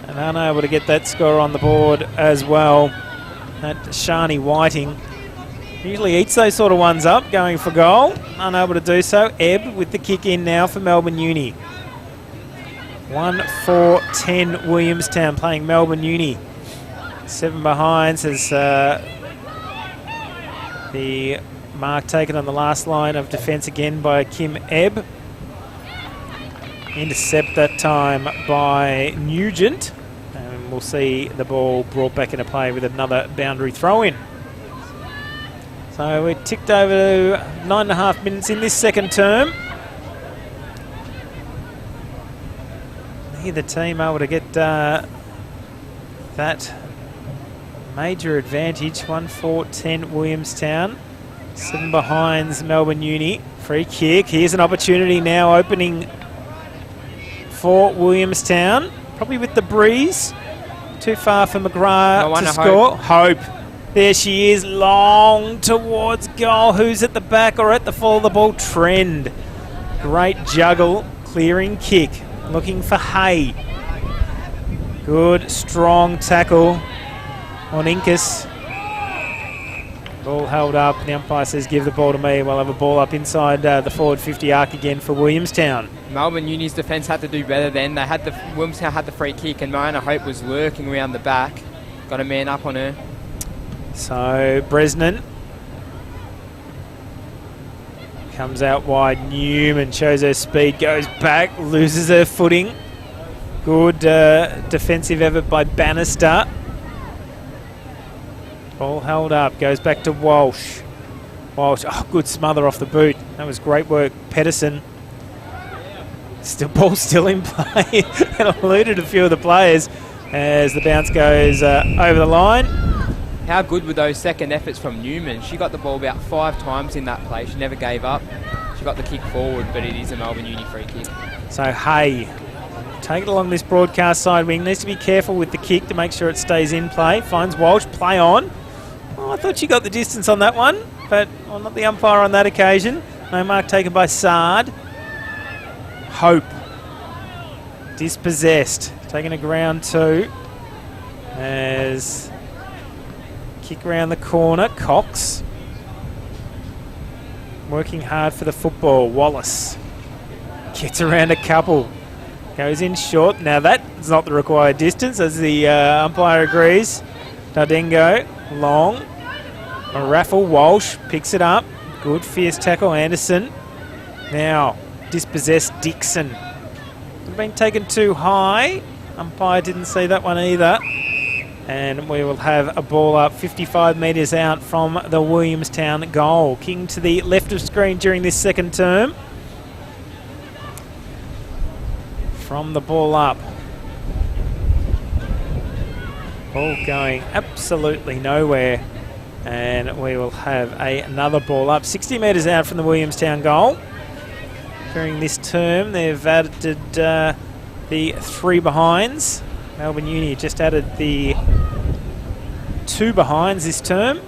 And unable to get that score on the board as well. That Shani Whiting usually eats those sort of ones up, going for goal. Unable to do so. Ebb with the kick in now for Melbourne Uni. 1-4-10 Williamstown playing Melbourne Uni. 7 behinds as the mark taken on the last line of defence again by Kim Ebb. Intercept that time by Nugent. And we'll see the ball brought back into play with another boundary throw-in. So we're ticked over to 9.5 minutes in this second term. Neither team able to get that major advantage. 1-4-10 Williamstown. 7 behinds Melbourne Uni. Free kick. Here's an opportunity now opening for Williamstown. Probably with the breeze. Too far for McGrath to score. Hope. There she is. Long towards goal. Who's at the back or at the fall of the ball? Trend. Great juggle. Clearing kick. Looking for Hay. Good, strong tackle on Incas. Ball held up. The umpire says, give the ball to me. We'll have a ball up inside the forward 50 arc again for Williamstown. Melbourne Uni's defence had to do better then. Williamstown had the free kick and Moana Hope was lurking around the back. Got a man up on her. So Bresnan comes out wide. Newman shows her speed, goes back, loses her footing. Good defensive effort by Bannister. Ball held up, goes back to Walsh. Walsh, oh, good smother off the boot. That was great work. Pedersen. Ball still in play. And eluded a few of the players as the bounce goes over the line. How good were those second efforts from Newman? She got the ball about 5 times in that play. She never gave up. She got the kick forward, but it is a Melbourne Uni free kick. So Hay, take it along this broadcast side wing. Needs to be careful with the kick to make sure it stays in play. Finds Walsh, play on. Oh, I thought she got the distance on that one, but not the umpire on that occasion. No mark taken by Sard. Hope. Dispossessed. Taking a ground 2. As kick around the corner. Cox. Working hard for the football. Wallace. Gets around a couple. Goes in short. Now that's not the required distance as the umpire agrees. Dardengo. Long. A raffle. Walsh picks it up. Good fierce tackle. Anderson. Now dispossessed Dixon. Been taken too high. Umpire didn't see that one either. And we will have a ball up 55 metres out from the Williamstown goal. King to the left of screen during this second term. From the ball up. Ball going absolutely nowhere. And we will have another ball up 60 metres out from the Williamstown goal. During this term, they've added the 3 behinds. Melbourne Uni just added the 2 behinds this term.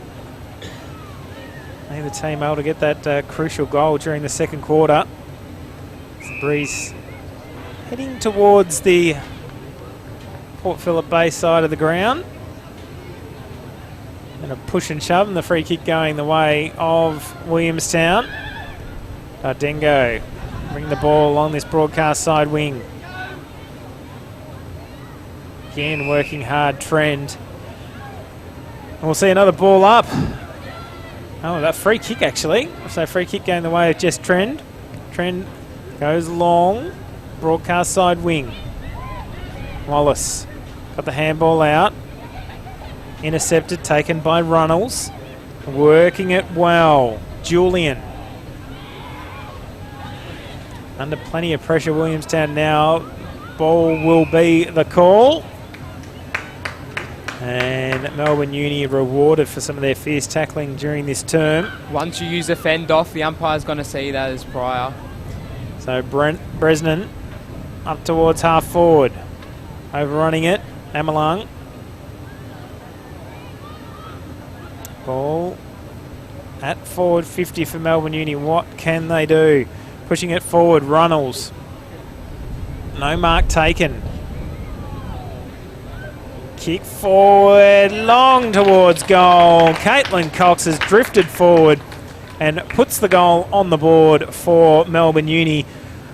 Neither team able to get that crucial goal during the second quarter. The breeze heading towards the Port Phillip Bay side of the ground. And a push and shove, and the free kick going the way of Williamstown. Dengo bring the ball along this broadcast side wing. Again, working hard, Trend. And we'll see another ball up. Oh, that free kick actually. So free kick going the way of just Trend. Trend goes long. Broadcast side wing. Wallace got the handball out. Intercepted, taken by Runnels. Working it well. Julian. Under plenty of pressure, Williamstown now. Ball will be the call. And Melbourne Uni rewarded for some of their fierce tackling during this term. Once you use a fend off, the umpire's going to see that as prior. So Bresnan up towards half forward. Overrunning it. Amalung. Ball at forward 50 for Melbourne Uni. What can they do? Pushing it forward. Runnels. No mark taken. Kick forward, long towards goal. Caitlin Cox has drifted forward and puts the goal on the board for Melbourne Uni.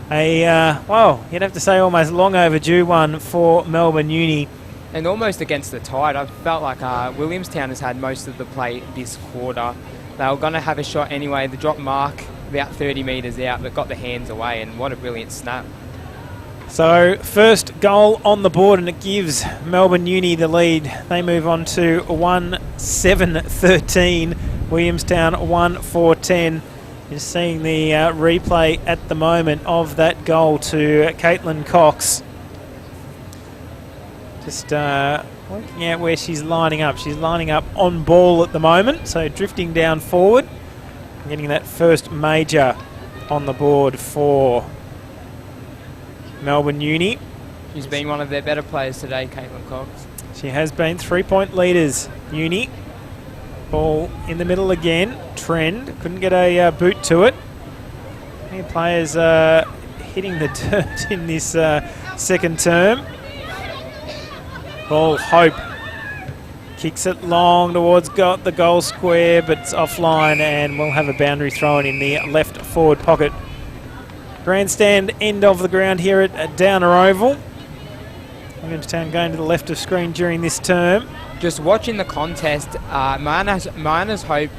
Well, you'd have to say almost long overdue one for Melbourne Uni. And almost against the tide. I felt like Williamstown has had most of the play this quarter. They were going to have a shot anyway. The drop mark about 30 metres out, but got the hands away, and what a brilliant snap. So first goal on the board, and it gives Melbourne Uni the lead. They move on to 1-7-13. Williamstown 1-4-10. You're seeing the replay at the moment of that goal to Caitlin Cox. Just working out where she's lining up. She's lining up on ball at the moment, so drifting down forward. Getting that first major on the board for Melbourne Uni. She's been one of their better players today, Caitlin Cox. She has been. 3-point leaders, Uni. Ball in the middle again. Trend. Couldn't get a boot to it. Many players hitting the dirt in this second term. Ball, Hope. Kicks it long towards the goal square, but it's offline, and we'll have a boundary thrown in the left forward pocket. Grandstand end of the ground here at Downer Oval. Williamstown going to the left of screen during this term. Just watching the contest, Moana's Hope,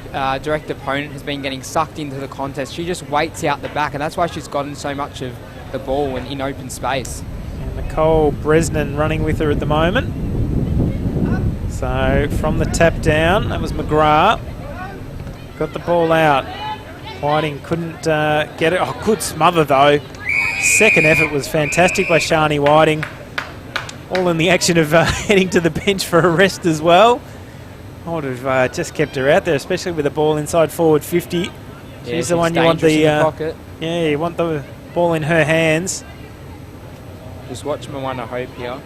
direct opponent, has been getting sucked into the contest. She just waits out the back, and that's why she's gotten so much of the ball in open space. And Nicole Bresnan running with her at the moment. So from the tap down, that was McGrath. Got the ball out. Whiting couldn't get it. Oh, good smother though. Second effort was fantastic by Shani Whiting. All in the action of heading to the bench for a rest as well. I would have just kept her out there, especially with the ball inside forward 50. She's the one you want the pocket. Yeah, you want the ball in her hands. Just watch Moana Hope here.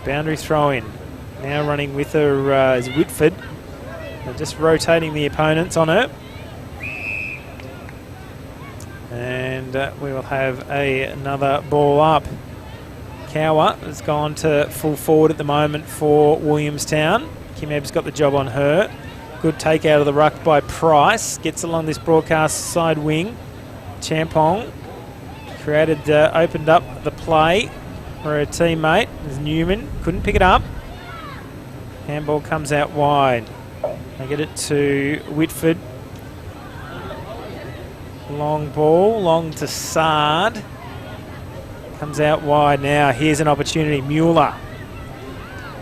Boundary throw in. Now running with her is Whitford. They're just rotating the opponents on her. And we will have another ball up. Cower has gone to full forward at the moment for Williamstown. Kim Ebb's got the job on her. Good take out of the ruck by Price. Gets along this broadcast side wing. Champong created, opened up the play for her teammate. There's Newman. Couldn't pick it up. Handball comes out wide. They get it to Whitford. Long ball, long to Sard. Comes out wide now. Here's an opportunity. Mueller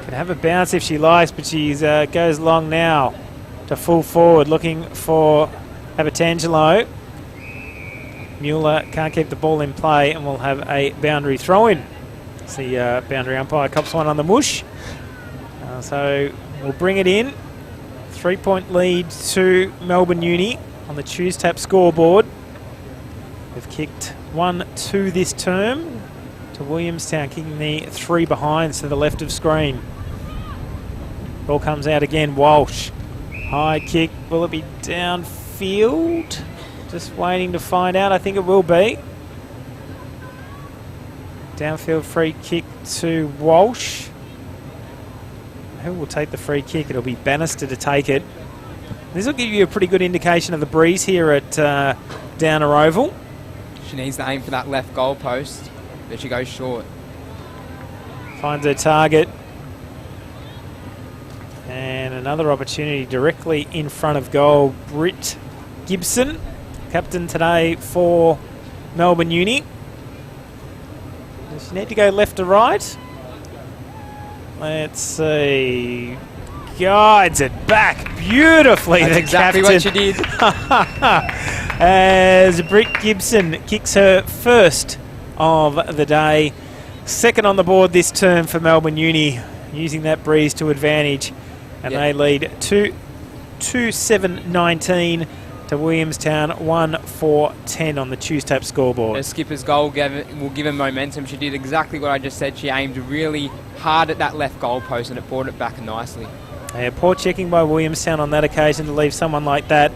can have a bounce if she likes, but she goes long now to full forward, looking for Abatangelo. Mueller can't keep the ball in play, and we'll have a boundary throw in. It's the boundary umpire cops one on the mush. So we'll bring it in. 3-point lead to Melbourne Uni on the Choose Tap scoreboard. They've kicked 1-2 this term to Williamstown, kicking the 3 behinds to the left of screen. Ball comes out again. Walsh. High kick. Will it be downfield? Just waiting to find out. I think it will be. Downfield free kick to Walsh. Who will take the free kick? It'll be Bannister to take it. This will give you a pretty good indication of the breeze here at Downer Oval. She needs to aim for that left goal post, but she goes short. Finds her target. And another opportunity directly in front of goal. Britt Gibson, captain today for Melbourne Uni. Does she need to go left to right? Let's see. Guides it back beautifully. That's the exactly captain. what she did. As Britt Gibson kicks her first of the day. Second on the board this term for Melbourne Uni, using that breeze to advantage. And they lead 2-7-19 to Williamstown, 1-4-10 on the Tuesday scoreboard. The skipper's goal will give him momentum. She did exactly what I just said. She aimed really hard at that left goal post and it brought it back nicely. Yeah, poor checking by Williamstown on that occasion to leave someone like that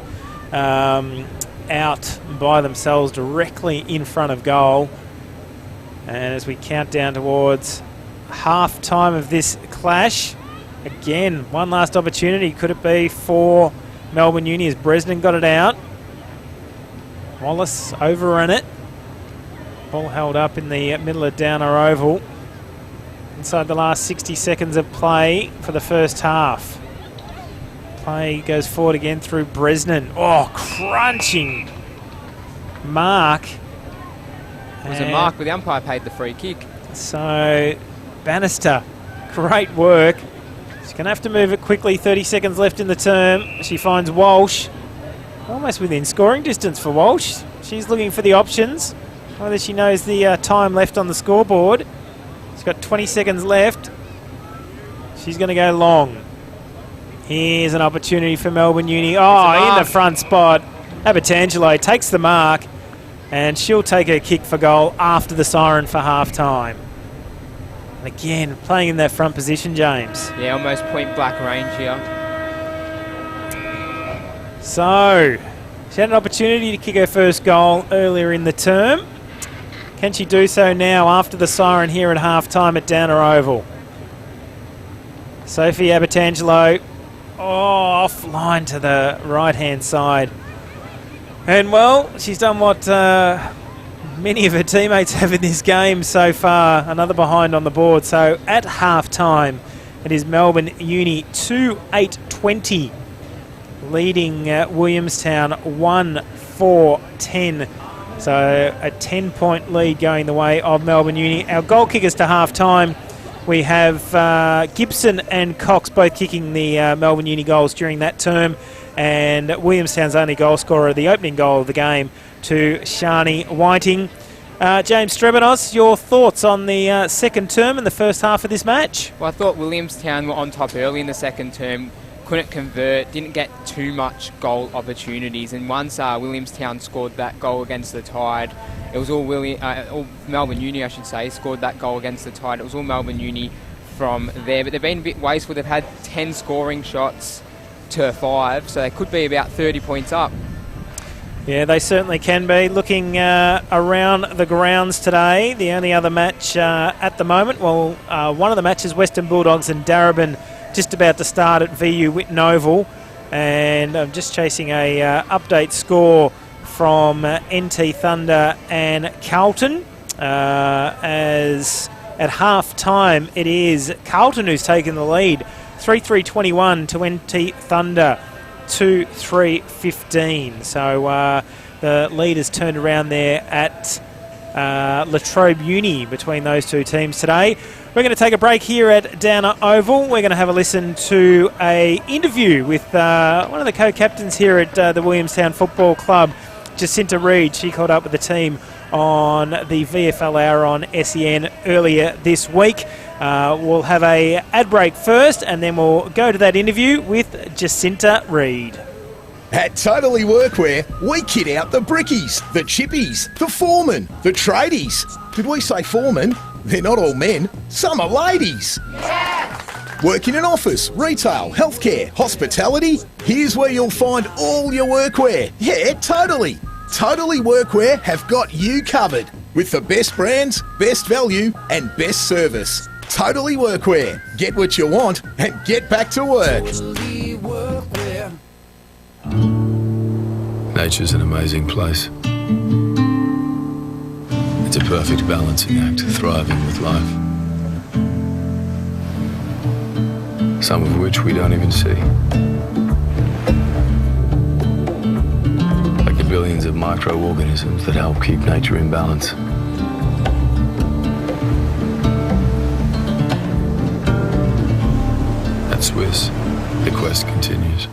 out by themselves directly in front of goal. And as we count down towards half time of this clash, again, one last opportunity. Could it be for Melbourne Uni as Bresnan got it out? Wallace overrun it. Ball held up in the middle of Downer Oval. Inside the last 60 seconds of play for the first half. Play goes forward again through Bresnan. Oh, crunching mark. It was a mark, but the umpire paid the free kick. So, Bannister, great work. She's going to have to move it quickly. 30 seconds left in the term. She finds Walsh. Almost within scoring distance for Walsh. She's looking for the options. Whether she knows the time left on the scoreboard. She's got 20 seconds left. She's going to go long. Here's an opportunity for Melbourne Uni. Oh, in the front spot. Abatangelo takes the mark. And she'll take her kick for goal after the siren for half-time. And again, playing in that front position, James. Yeah, almost point blank range here. So, she had an opportunity to kick her first goal earlier in the term. Can she do so now after the siren here at half-time at Downer Oval? Sophie Abatangelo, offline to the right-hand side. And, well, she's done what many of her teammates have in this game so far. Another behind on the board. So, at half-time, it is Melbourne Uni 2-8-20, leading Williamstown 1-4-10. So, a 10-point lead going the way of Melbourne Uni. Our goal kickers to half-time, we have Gibson and Cox both kicking the Melbourne Uni goals during that term. And Williamstown's only goal scorer, the opening goal of the game, to Shani Whiting. James Strebanos, your thoughts on the second term and the first half of this match? Well, I thought Williamstown were on top early in the second term, couldn't convert, didn't get too much goal opportunities. And once Williamstown scored that goal against the Tide, it was all Melbourne Uni, I should say, scored that goal against the Tide. It was all Melbourne Uni from there. But they've been a bit wasteful. They've had 10 scoring shots to 5, so they could be about 30 points up. Yeah, they certainly can be. Looking around the grounds today, the only other match at the moment, well, one of the matches, Western Bulldogs and Darebin, just about to start at VU Whitten Oval. And I'm just chasing a update score from NT Thunder and Carlton. As at half-time, it is Carlton who's taken the lead. 3-3-21 to NT Thunder, 2-3-15. So the lead has turned around there at La Trobe Uni between those two teams today. We're going to take a break here at Downer Oval. We're going to have a listen to an interview with one of the co-captains here at the Williamstown Football Club, Jacinta Reid. She caught up with the team on the VFL Hour on SEN earlier this week. We'll have a ad break first and then we'll go to that interview with Jacinta Reid. At Totally Workwear, we kit out the brickies, the chippies, the foremen, the tradies. Did we say foremen? They're not all men, some are ladies. Yeah. Work in an office, retail, healthcare, hospitality. Here's where you'll find all your workwear. Yeah, totally. Totally Workwear have got you covered with the best brands, best value and best service. Totally Workwear. Get what you want and get back to work. Totally Workwear. Nature's an amazing place. It's a perfect balancing act, thriving with life. Some of which we don't even see. Like the billions of microorganisms that help keep nature in balance. Swiss, the quest continues.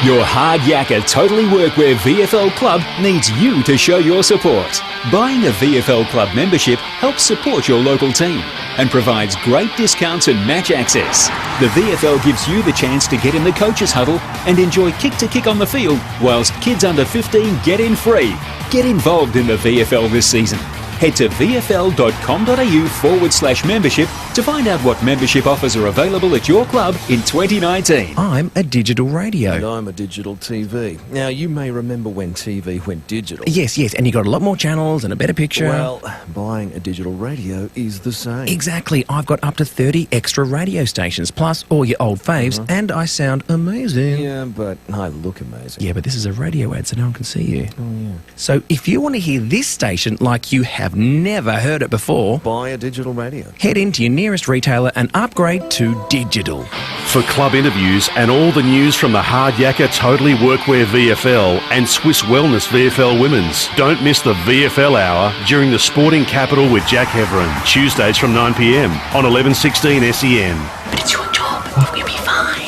Your hard yakka totally workwear VFL club needs you to show your support. Buying a VFL club membership helps support your local team and provides great discounts and match access. The VFL gives you the chance to get in the coaches huddle and enjoy kick-to-kick on the field, whilst kids under 15 get in free. Get involved in the VFL this season. Head to vfl.com.au/membership to find out what membership offers are available at your club in 2019. I'm a digital radio. And I'm a digital TV. Now, you may remember when TV went digital. Yes, and you got a lot more channels and a better picture. Well, buying a digital radio is the same. Exactly. I've got up to 30 extra radio stations, plus all your old faves, and I sound amazing. Yeah, but I look amazing. Yeah, but this is a radio ad, so no one can see you. Oh, yeah. So if you want to hear this station like you have never heard it before, buy a digital radio. Head into your nearest retailer and upgrade to digital. For club interviews and all the news from the Hard Yakka Totally Workwear VFL and Swiss Wellness VFL Women's, don't miss the VFL Hour during the Sporting Capital with Jack Heverin, Tuesdays from 9 p.m on 1116 SEN. But it's your job. We'll be fine.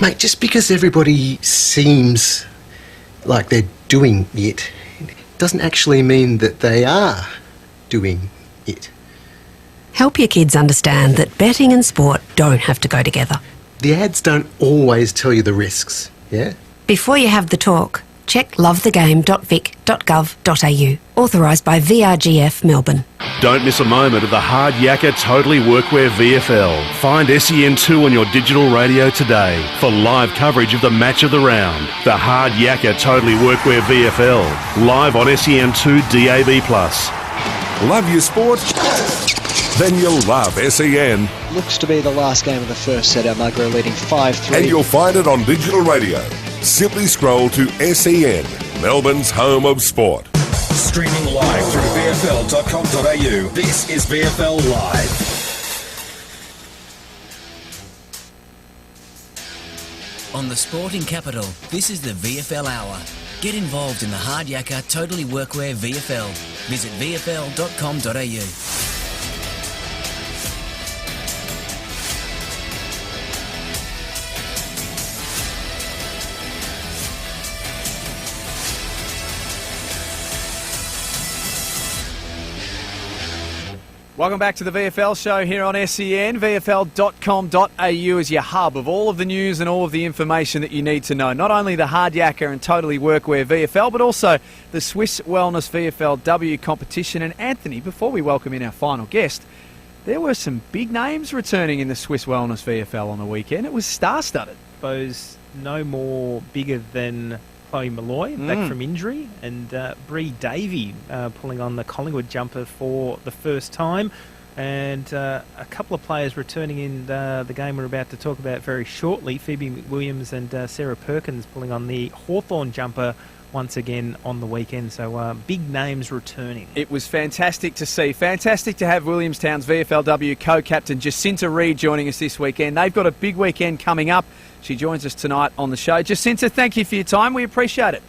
Mate, just because everybody seems like they're doing it doesn't actually mean that they are doing it. Help your kids understand that betting and sport don't have to go together. The ads don't always tell you the risks, yeah? Before you have the talk, check lovethegame.vic.gov.au. Authorised by VRGF Melbourne. Don't miss a moment of the Hard Yakka Totally Workwear VFL. Find SEN2 on your digital radio today for live coverage of the match of the round. The Hard Yakka Totally Workwear VFL. Live on SEN2 DAB+. Love your sport? Then you'll love SEN. Looks to be the last game of the first set. Almagro leading 5-3. And you'll find it on digital radio. Simply scroll to SEN, Melbourne's home of sport. Streaming live through VFL.com.au. This is VFL Live. On the sporting capital, this is the VFL Hour. Get involved in the Hard Yakka Totally Workwear VFL. Visit vfl.com.au. Welcome back to the VFL show here on SEN. VFL.com.au is your hub of all of the news and all of the information that you need to know. Not only the Hard Yakka and Totally Workwear VFL, but also the Swiss Wellness VFL W competition. And Anthony, before we welcome in our final guest, there were some big names returning in the Swiss Wellness VFL on the weekend. It was star-studded. Suppose no more bigger than Chloe Malloy, back from injury, and Bree Davey pulling on the Collingwood jumper for the first time, and a couple of players returning in the game we're about to talk about very shortly. Phoebe Williams and Sarah Perkins pulling on the Hawthorn jumper once again on the weekend, so big names returning. It was fantastic to see. Fantastic to have Williamstown's VFLW co-captain Jacinta Reid joining us this weekend. They've got a big weekend coming up. She joins us tonight on the show. Jacinta, thank you for your time. We appreciate it.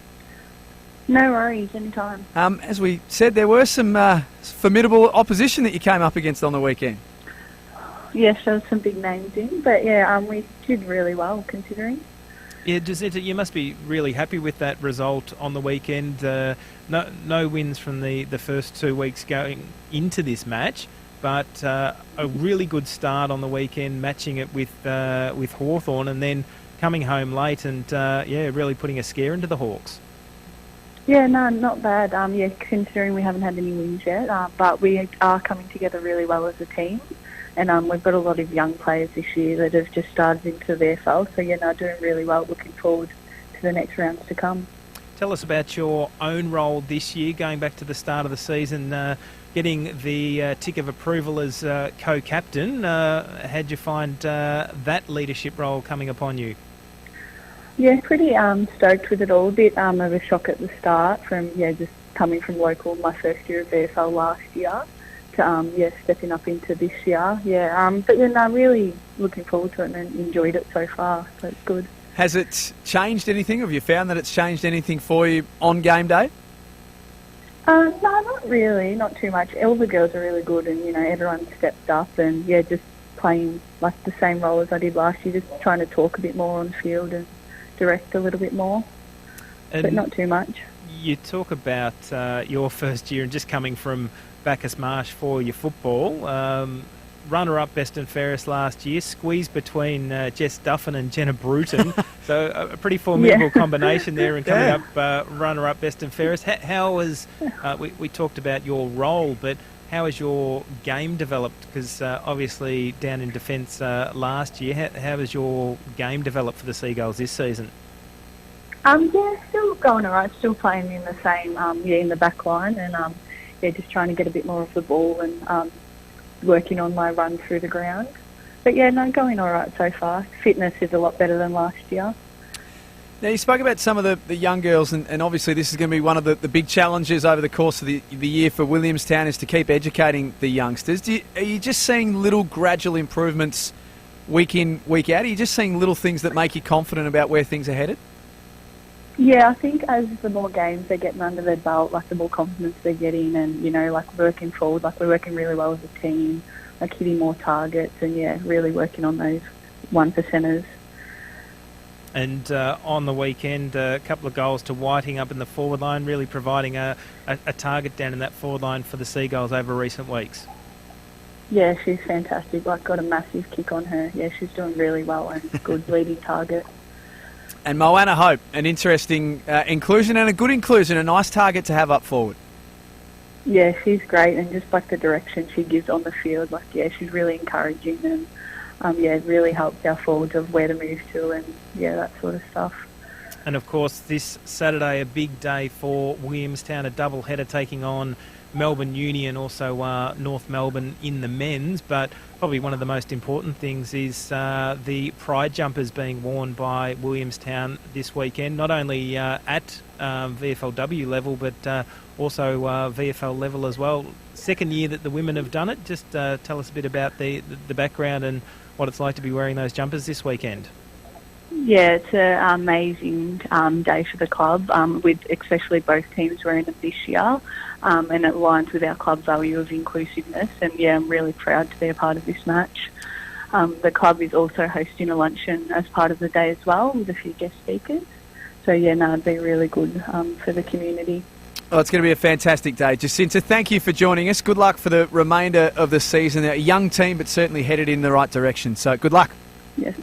No worries, anytime. As we said, there were some formidable opposition that you came up against on the weekend. Yes, there was some big names in, but yeah, we did really well considering. Yeah, Jacinta, you must be really happy with that result on the weekend. No wins from the first 2 weeks going into this match, but a really good start on the weekend, matching it with Hawthorn, and then coming home late and really putting a scare into the Hawks. Yeah, no, not bad. Considering we haven't had any wins yet, but we are coming together really well as a team. And we've got a lot of young players this year that have just started into the VFL. So, doing really well. Looking forward to the next rounds to come. Tell us about your own role this year, going back to the start of the season, getting the tick of approval as co-captain. How'd you find that leadership role coming upon you? Yeah, pretty stoked with it all. A bit of a shock at the start from, just coming from local, my first year of VFL last year. To stepping up into this year, but I'm really looking forward to it and enjoyed it so far, so it's good. Has it changed anything? Have you found that it's changed anything for you on game day? No, not really, not too much. All the girls are really good, and everyone stepped up, and just playing like the same role as I did last year, just trying to talk a bit more on the field and direct a little bit more, but not too much. You talk about your first year and just coming from Bacchus Marsh for your football. Runner-up best and fairest last year, squeezed between Jess Duffin and Jenna Bruton. So a pretty formidable combination there, and coming up runner-up best and fairest. How was, we talked about your role, but how has your game developed? Because obviously down in defence last year, how has your game developed for the Seagulls this season? Still going all right, still playing in the same, in the back line, and just trying to get a bit more of the ball and working on my run through the ground. But going all right so far. Fitness is a lot better than last year. Now, you spoke about some of the young girls, and obviously this is going to be one of the big challenges over the course of the year for Williamstown, is to keep educating the youngsters. Are you just seeing little gradual improvements week in, week out? Are you just seeing little things that make you confident about where things are headed? Yeah, I think as the more games they're getting under their belt, like the more confidence they're getting, and like working forward, like we're working really well as a team, like hitting more targets, and really working on those 1%ers. And on the weekend, a couple of goals to Whiting up in the forward line, really providing a target down in that forward line for the Seagulls over recent weeks. Yeah, she's fantastic. Like, got a massive kick on her. Yeah, she's doing really well and good leading target. And Moana Hope, an interesting inclusion and a good inclusion, a nice target to have up forward. Yeah, she's great, and just like the direction she gives on the field, like she's really encouraging, and really helps our forwards of where to move to, and that sort of stuff. And of course, this Saturday, a big day for Williamstown, a double header taking on Melbourne Uni and also North Melbourne in the men's. But probably one of the most important things is the pride jumpers being worn by Williamstown this weekend, not only at VFL W level, but also VFL level as well. Second year that the women have done it. Just tell us a bit about the background and what it's like to be wearing those jumpers this weekend. Yeah, it's an amazing day for the club, with especially both teams wearing it this year, and it aligns with our club value of inclusiveness, and I'm really proud to be a part of this match. The club is also hosting a luncheon as part of the day as well, with a few guest speakers, so it'd be really good for the community. Oh, it's going to be a fantastic day. Jacinta, thank you for joining us. Good luck for the remainder of the season. A young team, but certainly headed in the right direction, so good luck. Yes.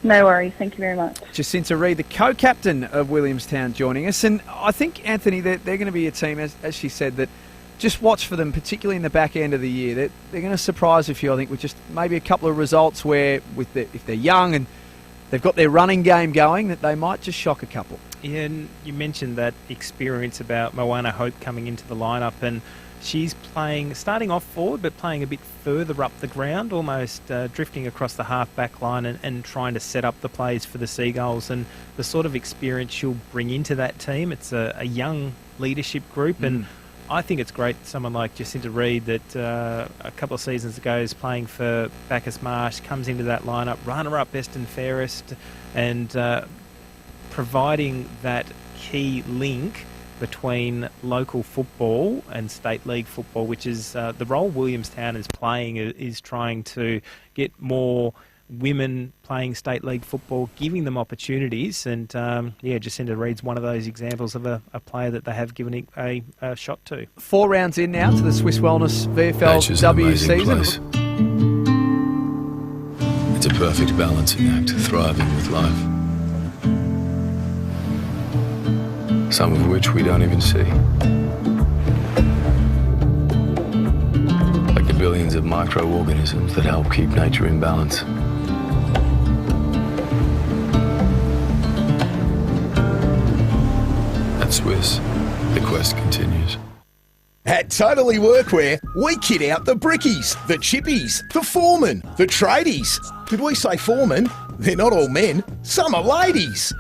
No worries. Thank you very much. Jacinta Reid, the co-captain of Williamstown, joining us. And I think, Anthony, they're going to be a team, as she said, that just watch for them, particularly in the back end of the year. They're going to surprise a few, I think, with just maybe a couple of results where, if they're young and they've got their running game going, that they might just shock a couple. Yeah, and you mentioned that experience about Moana Hope coming into the lineup, and she's starting off forward, but playing a bit further up the ground, almost drifting across the half-back line and trying to set up the plays for the Seagulls, and the sort of experience she'll bring into that team. It's a young leadership group, and I think it's great someone like Jacinta Reid that a couple of seasons ago is playing for Bacchus Marsh, comes into that lineup, runner-up best and fairest, and providing that key link between local football and state league football, which is the role Williamstown is playing, is trying to get more women playing state league football, giving them opportunities. And Jacinta Reid's one of those examples of a player that they have given a shot to. 4 rounds in now to the Swiss Wellness VFL W season. Place. It's a perfect balancing act, thriving with life. Some of which we don't even see. Like the billions of microorganisms that help keep nature in balance. At Swiss, the quest continues. At Totally Workwear, we kit out the brickies, the chippies, the foremen, the tradies. Did we say foremen? They're not all men, some are ladies.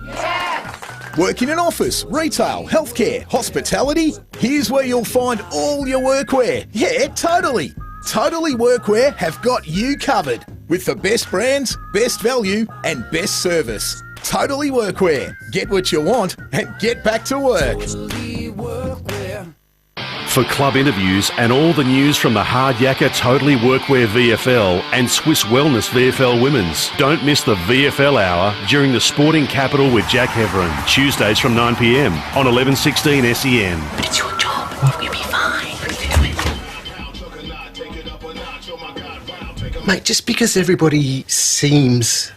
Work in an office, retail, healthcare, hospitality? Here's where you'll find all your workwear. Yeah, totally. Totally Workwear have got you covered with the best brands, best value and best service. Totally Workwear. Get what you want and get back to work. For club interviews and all the news from the Hard Yakka Totally Workwear VFL and Swiss Wellness VFL Women's, don't miss the VFL Hour during the Sporting Capital with Jack Heverin, Tuesdays from 9 p.m on 1116 SEN. But it's your job. You'll be fine. Mate, just because everybody seems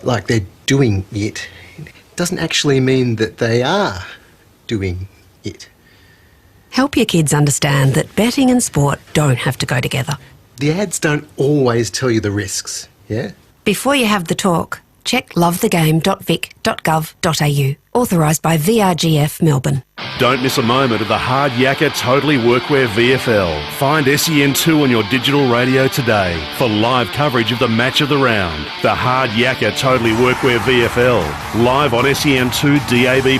like they're doing it doesn't actually mean that they are doing it. Help your kids understand that betting and sport don't have to go together. The ads don't always tell you the risks, yeah? Before you have the talk, check lovethegame.vic.gov.au. Authorised by VRGF Melbourne. Don't miss a moment of the Hard Yakka Totally Workwear VFL. Find SEN2 on your digital radio today for live coverage of the match of the round. The Hard Yakka Totally Workwear VFL, live on SEN2 DAB+.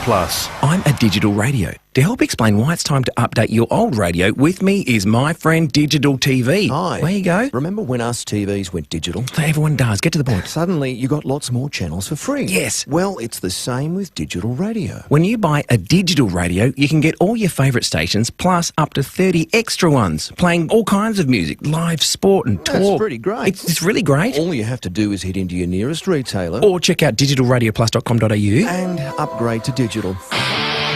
I'm a digital radio. To help explain why it's time to update your old radio, with me is my friend Digital TV. Hi. Where you go? Remember when us TVs went digital? Everyone does. Get to the point. Suddenly, you got lots more channels for free. Yes. Well, it's the same with digital radio. When you buy a digital radio, you can get all your favourite stations, plus up to 30 extra ones, playing all kinds of music, live sport and talk. That's pretty great. It's really great. All you have to do is head into your nearest retailer or check out digitalradioplus.com.au and upgrade to digital.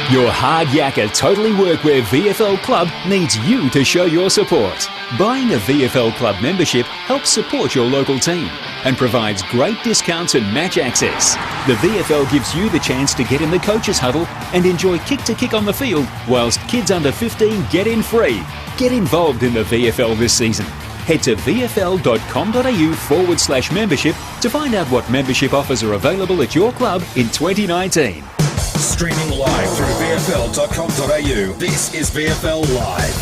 Your Hard Yakka Totally Workwear VFL Club needs you to show your support. Buying a VFL Club membership helps support your local team and provides great discounts and match access. The VFL gives you the chance to get in the coaches' huddle and enjoy kick-to-kick on the field, whilst kids under 15 get in free. Get involved in the VFL this season. Head to vfl.com.au/membership to find out what membership offers are available at your club in 2019. Streaming live through VFL.com.au. This is VFL Live.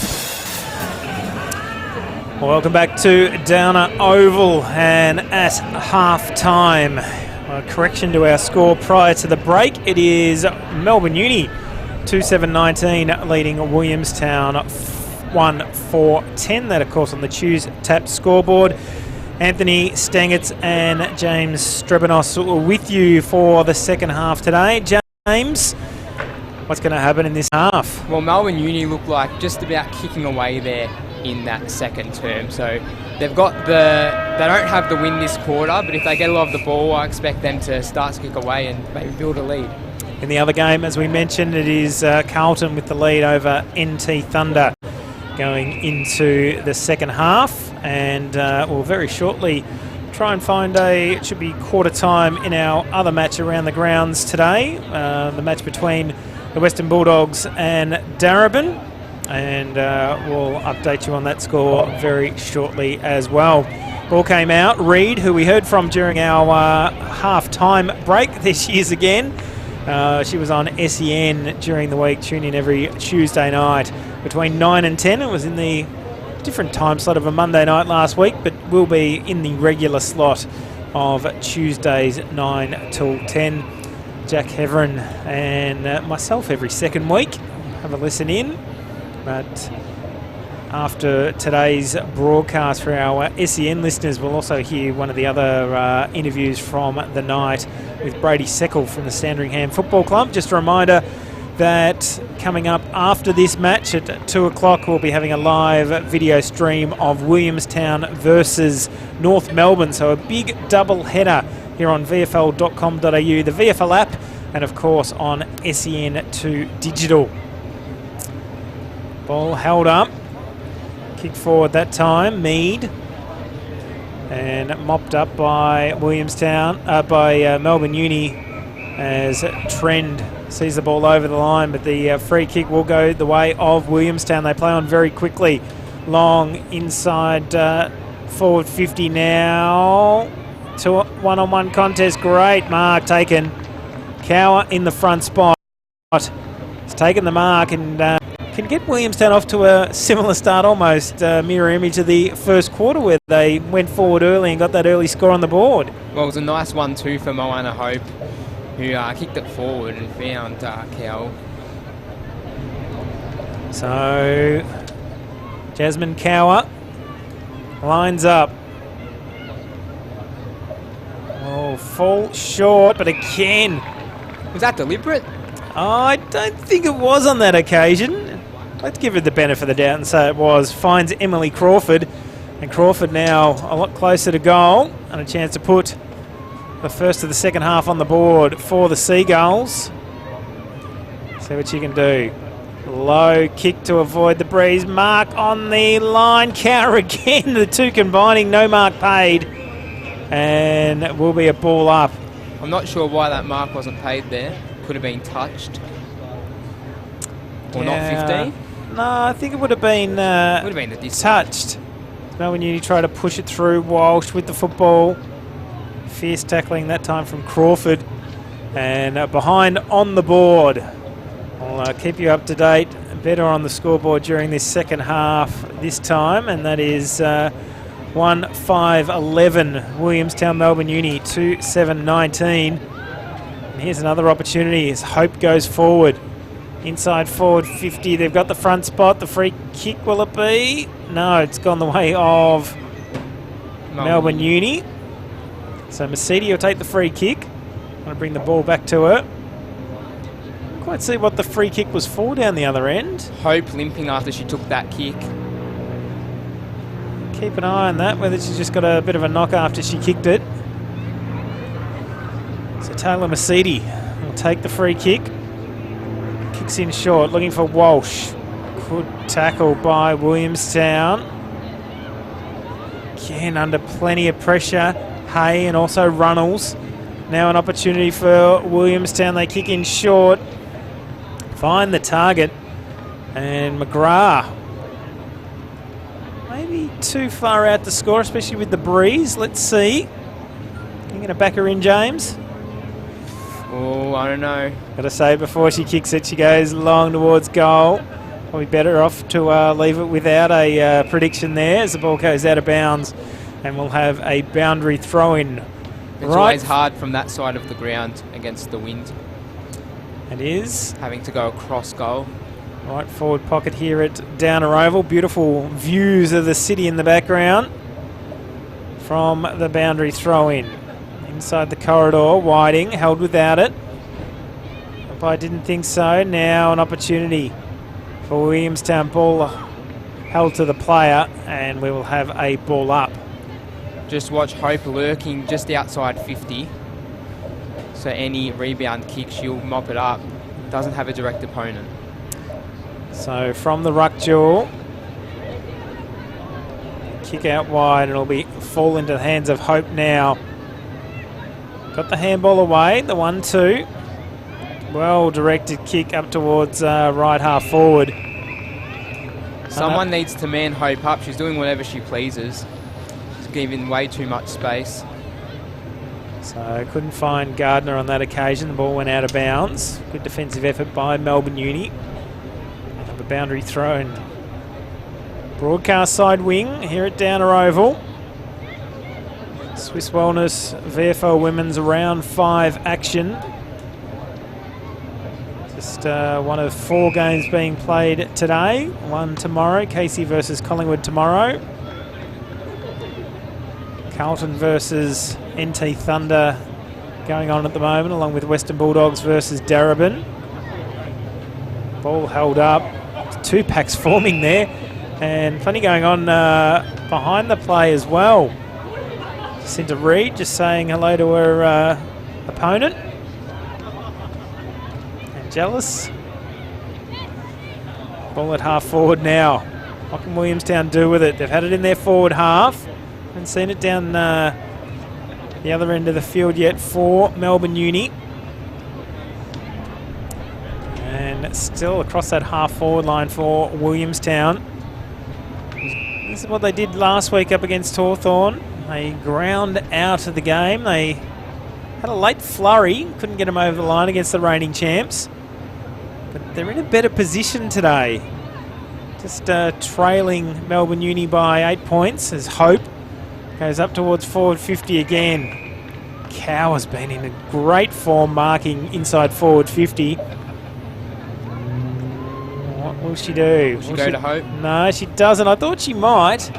Welcome back to Downer Oval, and at half-time, a correction to our score prior to the break, it is Melbourne Uni 2-7-19 leading Williamstown 1-4-10. That, of course, on the Choose Tap scoreboard. Anthony Stangetz and James Strebanos with you for the second half today. James, what's going to happen in this half? Well, Melbourne Uni look like just about kicking away there in that second term. So they don't have the win this quarter, but if they get a lot of the ball, I expect them to start to kick away and maybe build a lead. In the other game, as we mentioned, it is Carlton with the lead over NT Thunder going into the second half, and we'll very shortly try and find it should be quarter time in our other match around the grounds today, the match between the Western Bulldogs and Darebin, and we'll update you on that score very shortly as well. Ball came out. Reed, who we heard from during our half-time break this year's again, she was on SEN during the week. Tune in every Tuesday night between 9 and 10. It was in the different time slot of a Monday night last week, but will be in the regular slot of Tuesdays 9 till 10. Jack Heverin and myself every second week have a listen in, but after today's broadcast for our SEN listeners, we'll also hear one of the other interviews from the night with Brady Seckle from the Sandringham Football Club. Just a reminder that coming up after this match at 2 o'clock, we'll be having a live video stream of Williamstown versus North Melbourne. So a big double header here on VFL.com.au, the VFL app, and of course on SEN2 Digital. Ball held up. Kick forward that time, Mead. And mopped up by Melbourne Uni as Trend sees the ball over the line, but the free kick will go the way of Williamstown. They play on very quickly. Long inside forward 50 now. To a one-on-one contest. Great mark taken. Cower in the front spot. He's taken the mark and can get Williamstown off to a similar start, almost mirror image of the first quarter, where they went forward early and got that early score on the board. Well, it was a nice 1-2 for Moana Hope, who kicked it forward and found Cow. So Jasmine Cower lines up. Oh, fall short, but again. Was that deliberate? I don't think it was on that occasion. Let's give her the benefit of the doubt and say it was. Finds Emily Crawford. And Crawford now a lot closer to goal and a chance to put the first of the second half on the board for the Seagulls. See what she can do. Low kick to avoid the breeze. Mark on the line. Cower again. The two combining. No mark paid. And it will be a ball up. I'm not sure why that mark wasn't paid there. Could have been touched. Or not 15? No, I think it would have been, the distance. Touched. Melbourne Uni try to push it through. Walsh with the football. Fierce tackling that time from Crawford. And behind on the board. I'll keep you up to date. Better on the scoreboard during this second half this time. And that is 1-5-11. Williamstown, Melbourne Uni 2-7-19. And here's another opportunity as Hope goes forward. Inside forward 50. They've got the front spot. The free kick, will it be? No, it's gone the way of Melbourne Uni. So Mercedes will take the free kick. I'm going to bring the ball back to her. Quite see what the free kick was for down the other end. Hope limping after she took that kick. Keep an eye on that, whether she's just got a bit of a knock after she kicked it. So Taylor Mercedes will take the free kick. Kicks in short, looking for Walsh. Good tackle by Williamstown. Again, under plenty of pressure. Hay and also Runnels. Now an opportunity for Williamstown. They kick in short. Find the target. And McGrath. Maybe too far out to score, especially with the breeze. Let's see. You're going to back her in, James? Oh, I don't know. Got to say, before she kicks it, she goes long towards goal. Probably better off to leave it without a prediction there as the ball goes out of bounds, and we'll have a boundary throw-in. It's always hard from that side of the ground against the wind. It is. Having to go across goal. Right forward pocket here at Downer Oval. Beautiful views of the city in the background from the boundary throw-in. Inside the corridor, Whiting held without it. I didn't think so. Now an opportunity for Williamstown. Ball held to the player, and we will have a ball up. Just watch Hope lurking just outside 50. So any rebound kick, she'll mop it up. Doesn't have a direct opponent. So from the ruck duel, kick out wide, and it'll be fall into the hands of Hope now. Got the handball away, the 1-2. Well directed kick up towards right half forward. Someone needs to man Hope up. She's doing whatever she pleases. She's giving way too much space. So couldn't find Gardner on that occasion. The ball went out of bounds. Good defensive effort by Melbourne Uni. Another boundary thrown. Broadcast side wing here at Downer Oval. Swiss Wellness VFL Women's Round 5 action. Just one of 4 games being played today. One tomorrow. Casey versus Collingwood tomorrow. Carlton versus NT Thunder going on at the moment, along with Western Bulldogs versus Darebin. Ball held up. 2 packs forming there. And plenty going on behind the play as well. Jacinta Reid just saying hello to her opponent. And jealous. Ball at half forward now. What can Williamstown do with it? They've had it in their forward half. Haven't seen it down the other end of the field yet for Melbourne Uni. And still across that half forward line for Williamstown. This is what they did last week up against Hawthorn. They ground out of the game. They had a late flurry. Couldn't get them over the line against the reigning champs. But they're in a better position today. Just trailing Melbourne Uni by 8 points as Hope goes up towards forward 50 again. Cow has been in a great form marking inside forward 50. What will she do? Will she go to Hope? No, she doesn't. I thought she might.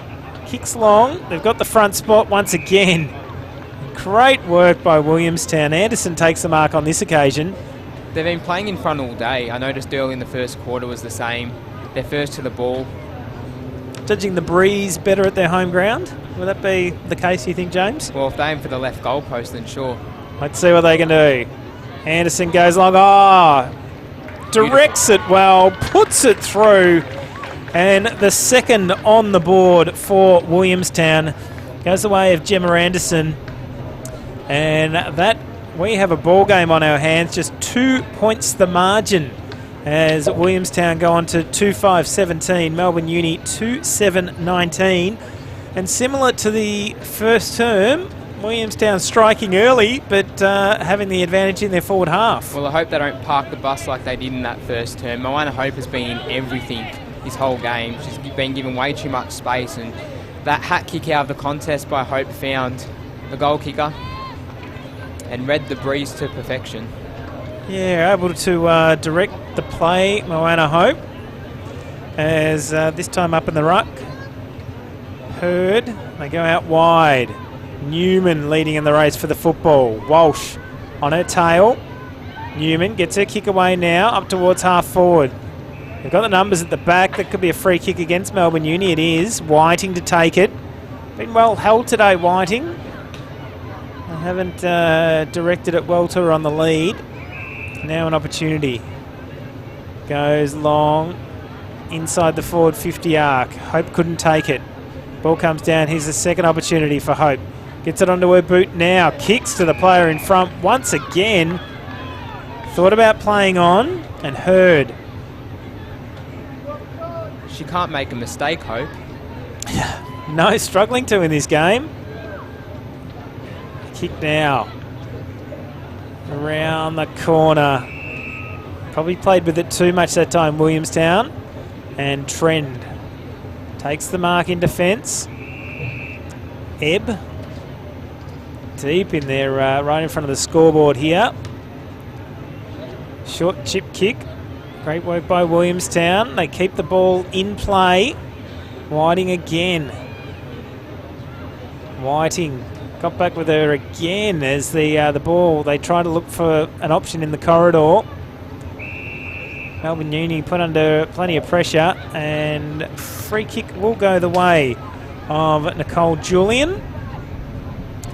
Kicks long. They've got the front spot once again. Great work by Williamstown. Anderson takes the mark on this occasion. They've been playing in front all day. I noticed early in the first quarter was the same. they're first to the ball. Judging the breeze better at their home ground? Would that be the case, you think, James? Well, if they aim for the left goal post, then sure. Let's see what they can do. Anderson goes long. Directs it well, puts it through. And the second on the board for Williamstown goes the way of Gemma Anderson. And that, we have a ball game on our hands, just 2 points the margin as Williamstown go on to 2-5-17, Melbourne Uni 2-7-19. And similar to the first term, Williamstown striking early, but having the advantage in their forward half. Well, I hope they don't park the bus like they did in that first term. Moana Hope has been in everything this whole game. She's been given way too much space, and that hat kick out of the contest by Hope found the goal kicker and read the breeze to perfection. Yeah, able to direct the play, Moana Hope, as this time up in the ruck. Hurd, they go out wide. Newman leading in the race for the football. Walsh on her tail. Newman gets her kick away now, up towards half forward. They've got the numbers at the back. That could be a free kick against Melbourne Uni. It is. Whiting to take it. Been well held today, Whiting. They haven't directed it well to her on the lead. Now an opportunity. Goes long inside the forward 50 arc. Hope couldn't take it. Ball comes down. Here's the second opportunity for Hope. Gets it onto her boot now. Kicks to the player in front once again. Thought about playing on and Hurd. She can't make a mistake, Hope. No, struggling to in this game. Kick now. Around the corner. Probably played with it too much that time, Williamstown. And Trend takes the mark in defence. Ebb. Deep in there, right in front of the scoreboard here. Short chip kick. Great work by Williamstown. They keep the ball in play. Whiting again. Whiting got back with her again as the ball, they try to look for an option in the corridor. Melbourne Uni put under plenty of pressure, and free kick will go the way of Nicole Julian.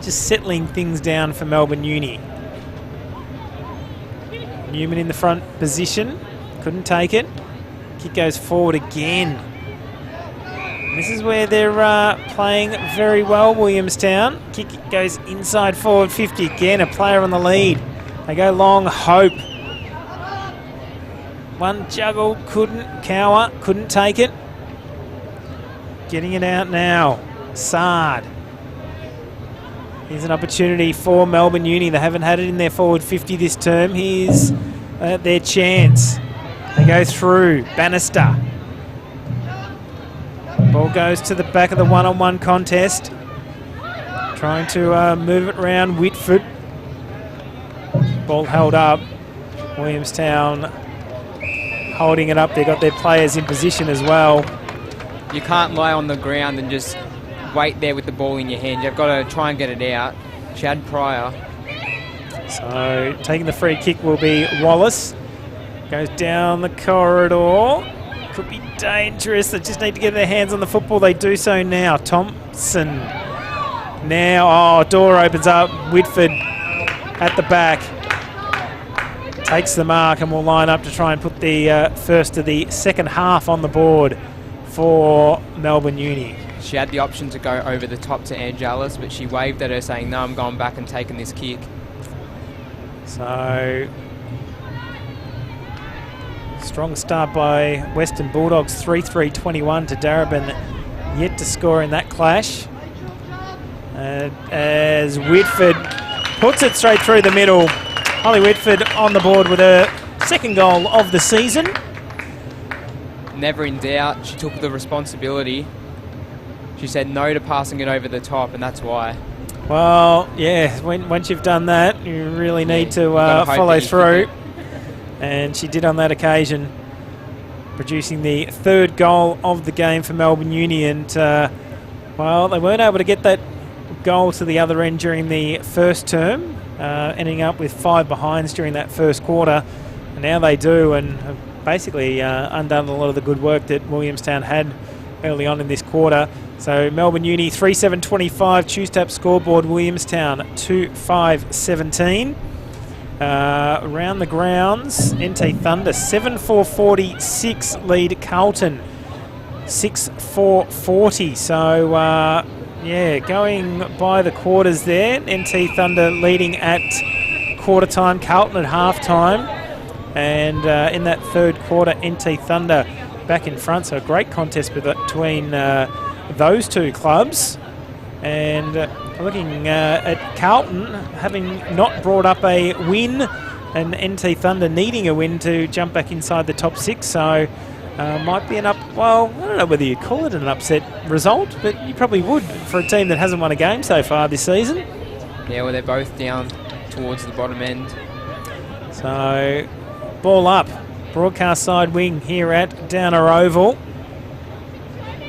Just settling things down for Melbourne Uni. Newman in the front position. Couldn't take it. Kick goes forward again. This is where they're playing very well, Williamstown. Kick goes inside forward 50 again. A player on the lead. They go long. Hope. One juggle. Couldn't. Cower. Couldn't take it. Getting it out now. Sard. Here's an opportunity for Melbourne Uni. They haven't had it in their forward 50 this term. Here's their chance. They go through. Bannister. Ball goes to the back of the one-on-one contest. Trying to move it around. Whitford. Ball held up. Williamstown holding it up. They've got their players in position as well. You can't lie on the ground and just wait there with the ball in your hand. You've got to try and get it out. Chad Pryor. So taking the free kick will be Wallace. Goes down the corridor. Could be dangerous. They just need to get their hands on the football. They do so now. Thompson. Now, door opens up. Whitford at the back. Takes the mark and will line up to try and put the first of the second half on the board for Melbourne Uni. She had the option to go over the top to Angelis, but she waved at her saying, no, I'm going back and taking this kick. So, strong start by Western Bulldogs, 3-3-21 to Darebin, yet to score in that clash. As Whitford puts it straight through the middle. Holly Whitford on the board with her second goal of the season. Never in doubt, she took the responsibility. She said no to passing it over the top, and that's why. Well, yeah, once you've done that, you really need to follow through. And she did on that occasion, producing the third goal of the game for Melbourne Uni. And, well, they weren't able to get that goal to the other end during the first term, ending up with 5 behinds during that first quarter. And now they do, and basically undone a lot of the good work that Williamstown had early on in this quarter. So Melbourne Uni 3-7-25, Choose-Tap scoreboard, Williamstown 2-5-17. Around the grounds, NT Thunder 7-4-46 lead Carlton 6-4-40. So yeah, going by the quarters there, NT Thunder leading at quarter time, Carlton at half time, and in that third quarter NT Thunder back in front. So a great contest between those two clubs. And looking at Carlton having not brought up a win, and NT Thunder needing a win to jump back inside the top 6. So might be well, I don't know whether you call it an upset result, but you probably would for a team that hasn't won a game so far this season. Yeah, well, they're both down towards the bottom end. So ball up, broadcast side wing here at Downer Oval.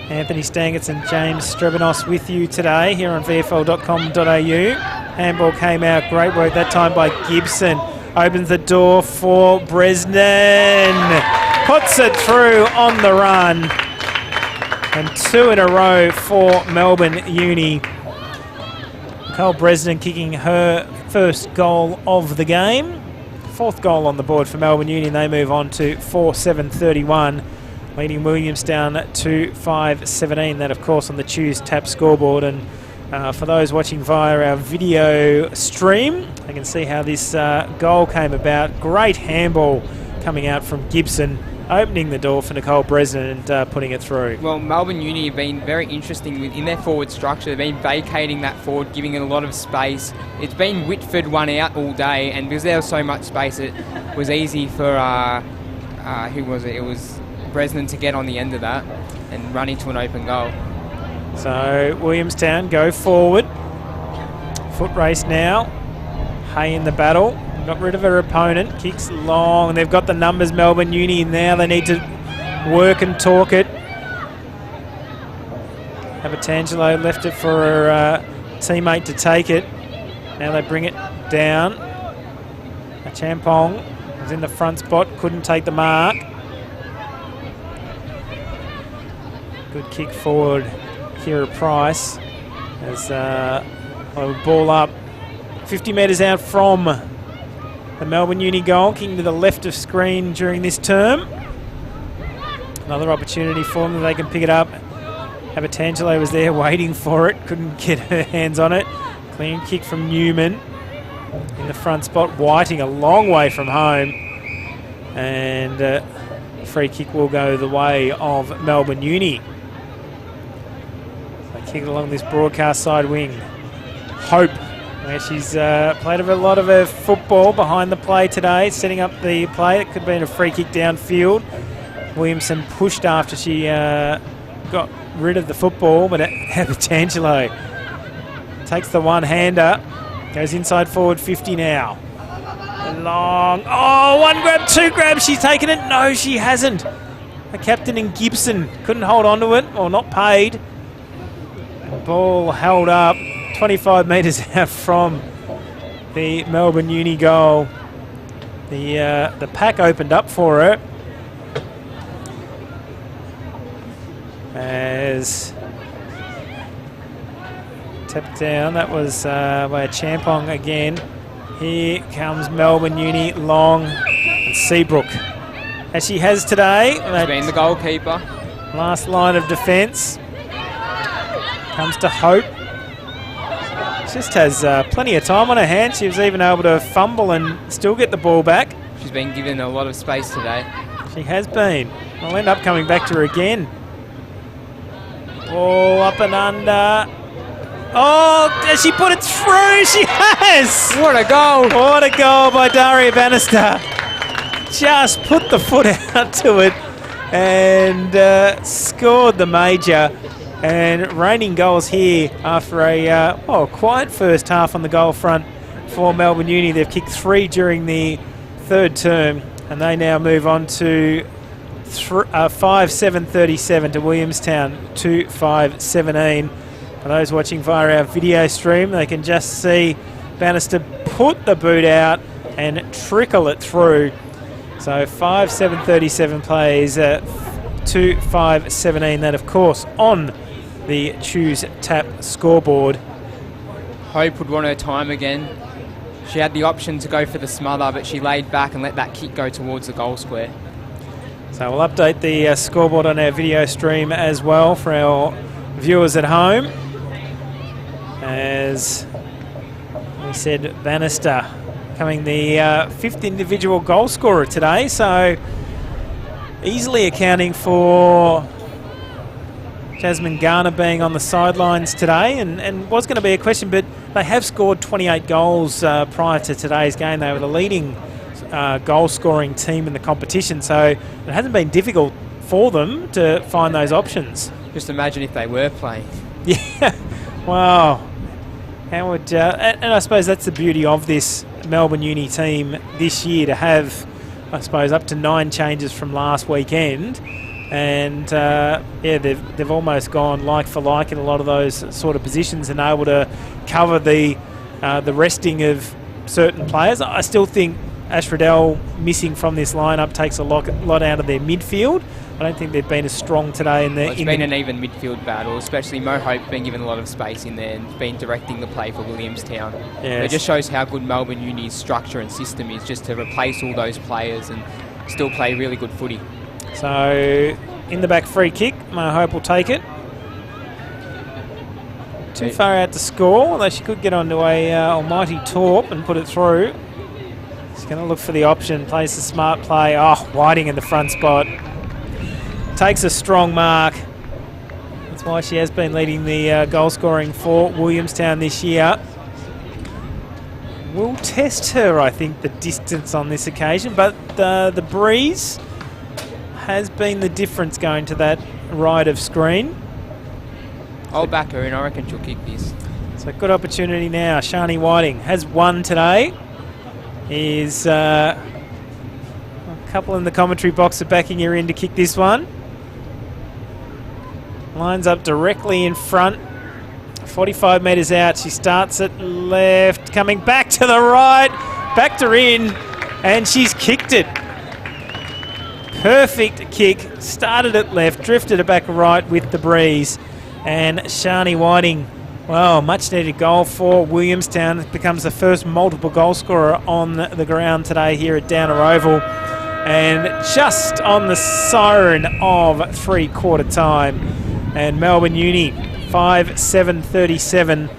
Anthony Stangetz and James Strebanos with you today here on VFL.com.au. Handball came out, great work that time by Gibson. Opens the door for Bresnan. Puts it through on the run. And 2 in a row for Melbourne Uni. Nicole Bresnan kicking her first goal of the game. 4th goal on the board for Melbourne Uni, and they move on to 4-7-31. Leading Williamstown 2-5-17. That, of course, on the Choose-Tap scoreboard. And for those watching via our video stream, they can see how this goal came about. Great handball coming out from Gibson, opening the door for Nicole Bresnan and putting it through. Well, Melbourne Uni have been very interesting in their forward structure. They've been vacating that forward, giving it a lot of space. It's been Whitford one out all day, and because there was so much space, it was easy for, who was it? It was Bresnan to get on the end of that and run into an open goal. So Williamstown go forward. Foot race now. Hay in the battle. Got rid of her opponent. Kicks long. They've got the numbers, Melbourne Uni. Now they need to work and talk it. Abatangelo left it for her teammate to take it. Now they bring it down. Champong was in the front spot. Couldn't take the mark. Good kick forward, Kira Price, as ball up 50 metres out from the Melbourne Uni goal, kicking to the left of screen during this term. Another opportunity for them that they can pick it up. Abatangelo was there waiting for it, couldn't get her hands on it. Clean kick from Newman in the front spot. Whiting a long way from home, and free kick will go the way of Melbourne Uni. Kick it along this broadcast side wing. Hope, where she's played a lot of her football behind the play today, setting up the play. It could have been a free kick downfield. Williamson pushed after she got rid of the football, but Abatangelo takes the one-hander, goes inside forward 50 now. Long, oh, 1 grab, 2 grabs, she's taken it. No, she hasn't. The captain in Gibson couldn't hold on to it, or not paid. Ball held up 25 metres out from the Melbourne Uni goal. The pack opened up for her as tapped down. That was by a Champong again. Here comes Melbourne Uni, Long and Seabrook, as she has today. She's been the goalkeeper. Last line of defence. Comes to Hope. She just has plenty of time on her hands. She was even able to fumble and still get the ball back. She's been given a lot of space today. She has been. I'll end up coming back to her again. Ball up and under. Oh, has she put it through? She has! What a goal! What a goal by Daria Bannister. Just put the foot out to it and scored the major. And reigning goals here after a quiet first half on the goal front for Melbourne Uni. They've kicked 3 during the third term, and they now move on to 5-7-37 to Williamstown 2-5-17. For those watching via our video stream, they can just see Bannister put the boot out and trickle it through. So 5-7-37 plays 2-5-17. That, of course, on the Choose Tap scoreboard. Hope would want her time again. She had the option to go for the smother, but she laid back and let that kick go towards the goal square. So we'll update the scoreboard on our video stream as well for our viewers at home. As we said, Bannister becoming the fifth individual goal scorer today, so easily accounting for Jasmine Garner being on the sidelines today, and was going to be a question, but they have scored 28 goals prior to today's game. They were the leading goal scoring team in the competition, so it hasn't been difficult for them to find those options. Just imagine if they were playing. Yeah, wow. How would and I suppose that's the beauty of this Melbourne Uni team this year, to have, I suppose, up to 9 changes from last weekend, and they've almost gone like for like in a lot of those sort of positions and able to cover the resting of certain players. I still think Ash Riddell missing from this lineup takes a lot out of their midfield. I don't think they've been as strong today in the... It's been an even midfield battle, especially Mo Hope being given a lot of space in there and been directing the play for Williamstown. Yes. It just shows how good Melbourne Uni's structure and system is, just to replace all those players and still play really good footy. So, in the back free kick, Mo Hope will take it. Too far out to score, although she could get onto a almighty torp and put it through. She's going to look for the option, plays the smart play. Oh, Whiting in the front spot. Takes a strong mark. That's why she has been leading the goal scoring for Williamstown this year. We'll test her, I think, the distance on this occasion, but the breeze has been the difference going to that right of screen. I'll back her in. I reckon she'll kick this. So good opportunity now. Shani Whiting has won today. Is a couple in the commentary box are backing her in to kick this one. Lines up directly in front. 45 metres out. She starts it left, coming back to the right. Backed her in, and she's kicked it. Perfect kick. Started it left, drifted it back right with the breeze. And Shani Whiting, well, much needed goal for Williamstown. It becomes the first multiple goal scorer on the ground today here at Downer Oval. And just on the siren of three-quarter time. And Melbourne Uni, 5-7-37.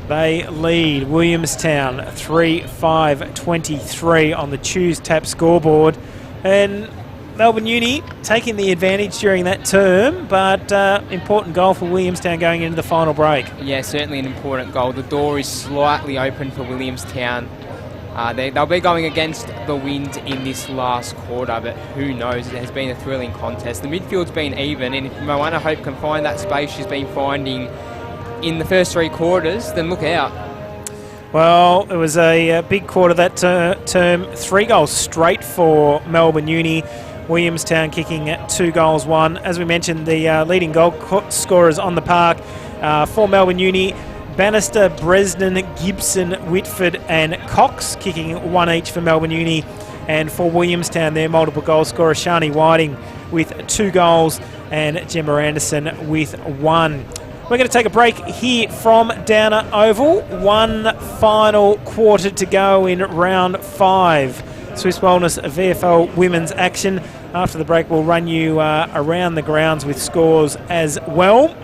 They lead Williamstown 3-5-23 on the Choose Tap scoreboard. And Melbourne Uni taking the advantage during that term, but important goal for Williamstown going into the final break. Yeah, certainly an important goal. The door is slightly open for Williamstown. They'll be going against the wind in this last quarter, but who knows? It has been a thrilling contest. The midfield's been even, and if Moana Hope can find that space she's been finding in the first 3 quarters, then look out. Well, it was a big quarter that term. 3 goals straight for Melbourne Uni. Williamstown kicking 2 goals, 1. As we mentioned, the leading goal scorers on the park for Melbourne Uni: Bannister, Bresnan, Gibson, Whitford and Cox, kicking 1 each for Melbourne Uni. And for Williamstown, their multiple goal scorer, Shani Whiting with 2 goals and Gemma Anderson with 1. We're going to take a break here from Downer Oval. 1 final quarter to go in round 5. Swiss Wellness VFL Women's action. After the break, we'll run you around the grounds with scores as well.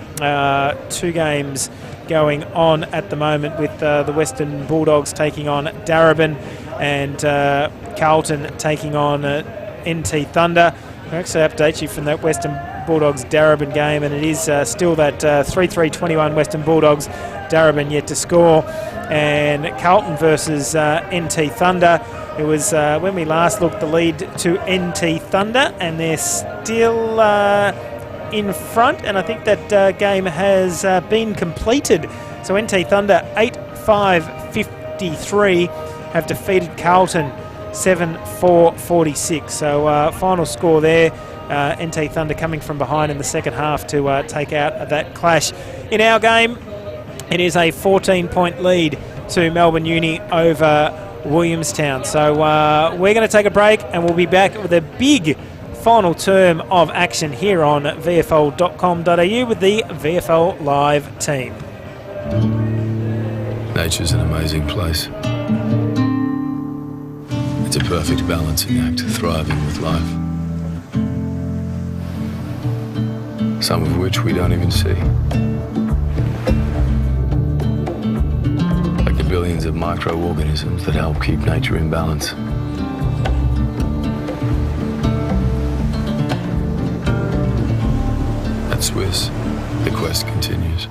2 games going on at the moment, with the Western Bulldogs taking on Darebin and Carlton taking on NT Thunder. I'll actually update you from that Western Bulldogs Darebin game, and it is still that 3-3-21 Western Bulldogs. Darebin yet to score. And Carlton versus NT Thunder. It was, when we last looked, the lead to NT Thunder, and they're still in front, and I think that game has been completed. So NT Thunder 8-5-53 have defeated Carlton 7-4-46. So final score there. NT Thunder coming from behind in the second half to take out that clash. In our game, it is a 14-point lead to Melbourne Uni over Williamstown. So we're going to take a break and we'll be back with a big final term of action here on VFL.com.au with the VFL Live team. Nature's an amazing place. It's a perfect balancing act, thriving with life. Some of which we don't even see. Like the billions of microorganisms that help keep nature in balance. At Swiss, the quest continues.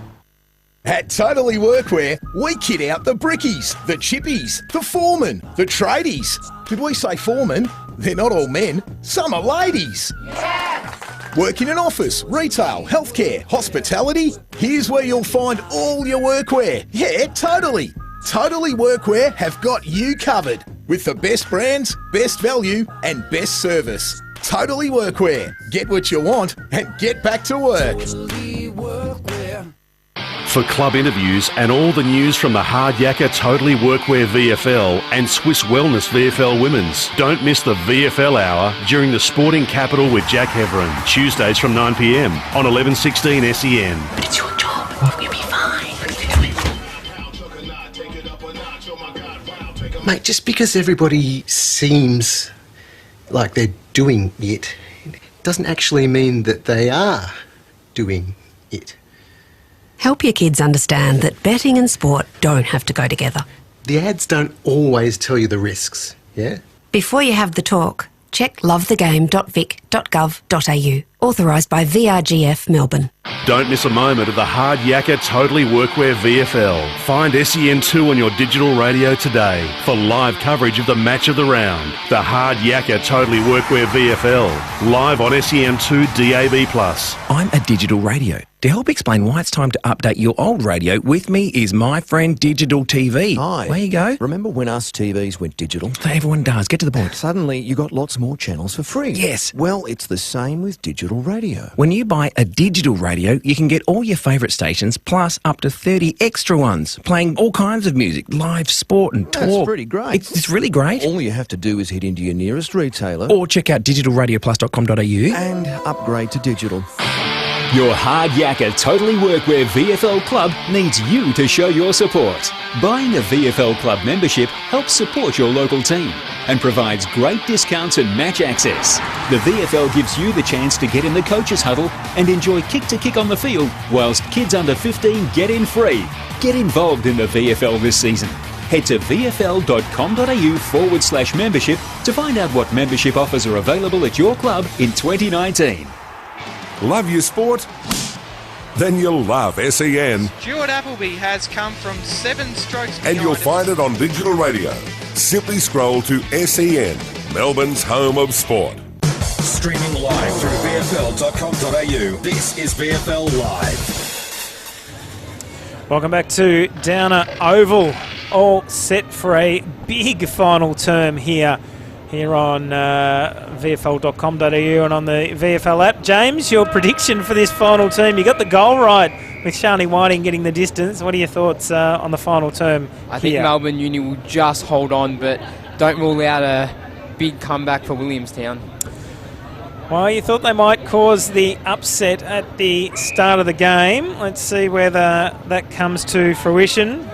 At Totally Workwear, we kit out the brickies, the chippies, the foremen, the tradies. Did we say foremen? They're not all men, some are ladies. Yeah! Work in an office, retail, healthcare, hospitality? Here's where you'll find all your workwear. Yeah, totally. Totally Workwear have got you covered with the best brands, best value and best service. Totally Workwear. Get what you want and get back to work. For club interviews and all the news from the Hard Yakka Totally Workwear VFL and Swiss Wellness VFL Women's, don't miss the VFL Hour during the Sporting Capital with Jack Heverin, Tuesdays from 9 p.m on 1116 SEN. But it's your job. You'll be fine. Mate, just because everybody seems like they're doing it doesn't actually mean that they are doing it. Help your kids understand that betting and sport don't have to go together. The ads don't always tell you the risks, yeah? Before you have the talk, check lovethegame.vic.gov.au. Authorised by VRGF Melbourne. Don't miss a moment of the Hard Yakka Totally Workwear VFL. Find SEN2 on your digital radio today for live coverage of the match of the round. The Hard Yakka Totally Workwear VFL, live on SEN2 DAB+. I'm a digital radio. To help explain why it's time to update your old radio, with me is my friend Digital TV. Hi. There you go. Remember when us TVs went digital? Everyone does. Get to the point. Suddenly, you got lots more channels for free. Yes. Well, it's the same with digital radio. When you buy a digital radio, you can get all your favourite stations, plus up to 30 extra ones, playing all kinds of music, live sport and talk. That's pretty great. It's really great. All you have to do is head into your nearest retailer or check out digitalradioplus.com.au and upgrade to digital. Your Hard Yakka Totally Workwear VFL Club needs you to show your support. Buying a VFL Club membership helps support your local team and provides great discounts and match access. The VFL gives you the chance to get in the coach's huddle and enjoy kick-to-kick on the field, whilst kids under 15 get in free. Get involved in the VFL this season. Head to vfl.com.au/membership to find out what membership offers are available at your club in 2019. Love your sport? Then you'll love SEN. Stuart Appleby has come from 7 strokes And you'll find it on digital radio. Simply scroll to SEN, Melbourne's home of sport. Streaming live through VFL.com.au. This is VFL Live. Welcome back to Downer Oval. All set for a big final term here on VFL.com.au and on the VFL app. James, your prediction for this final term? You got the goal right with Shani Whiting getting the distance. What are your thoughts on the final term? I think Melbourne Uni will just hold on, but don't rule out a big comeback for Williamstown. Well, you thought they might cause the upset at the start of the game. Let's see whether that comes to fruition.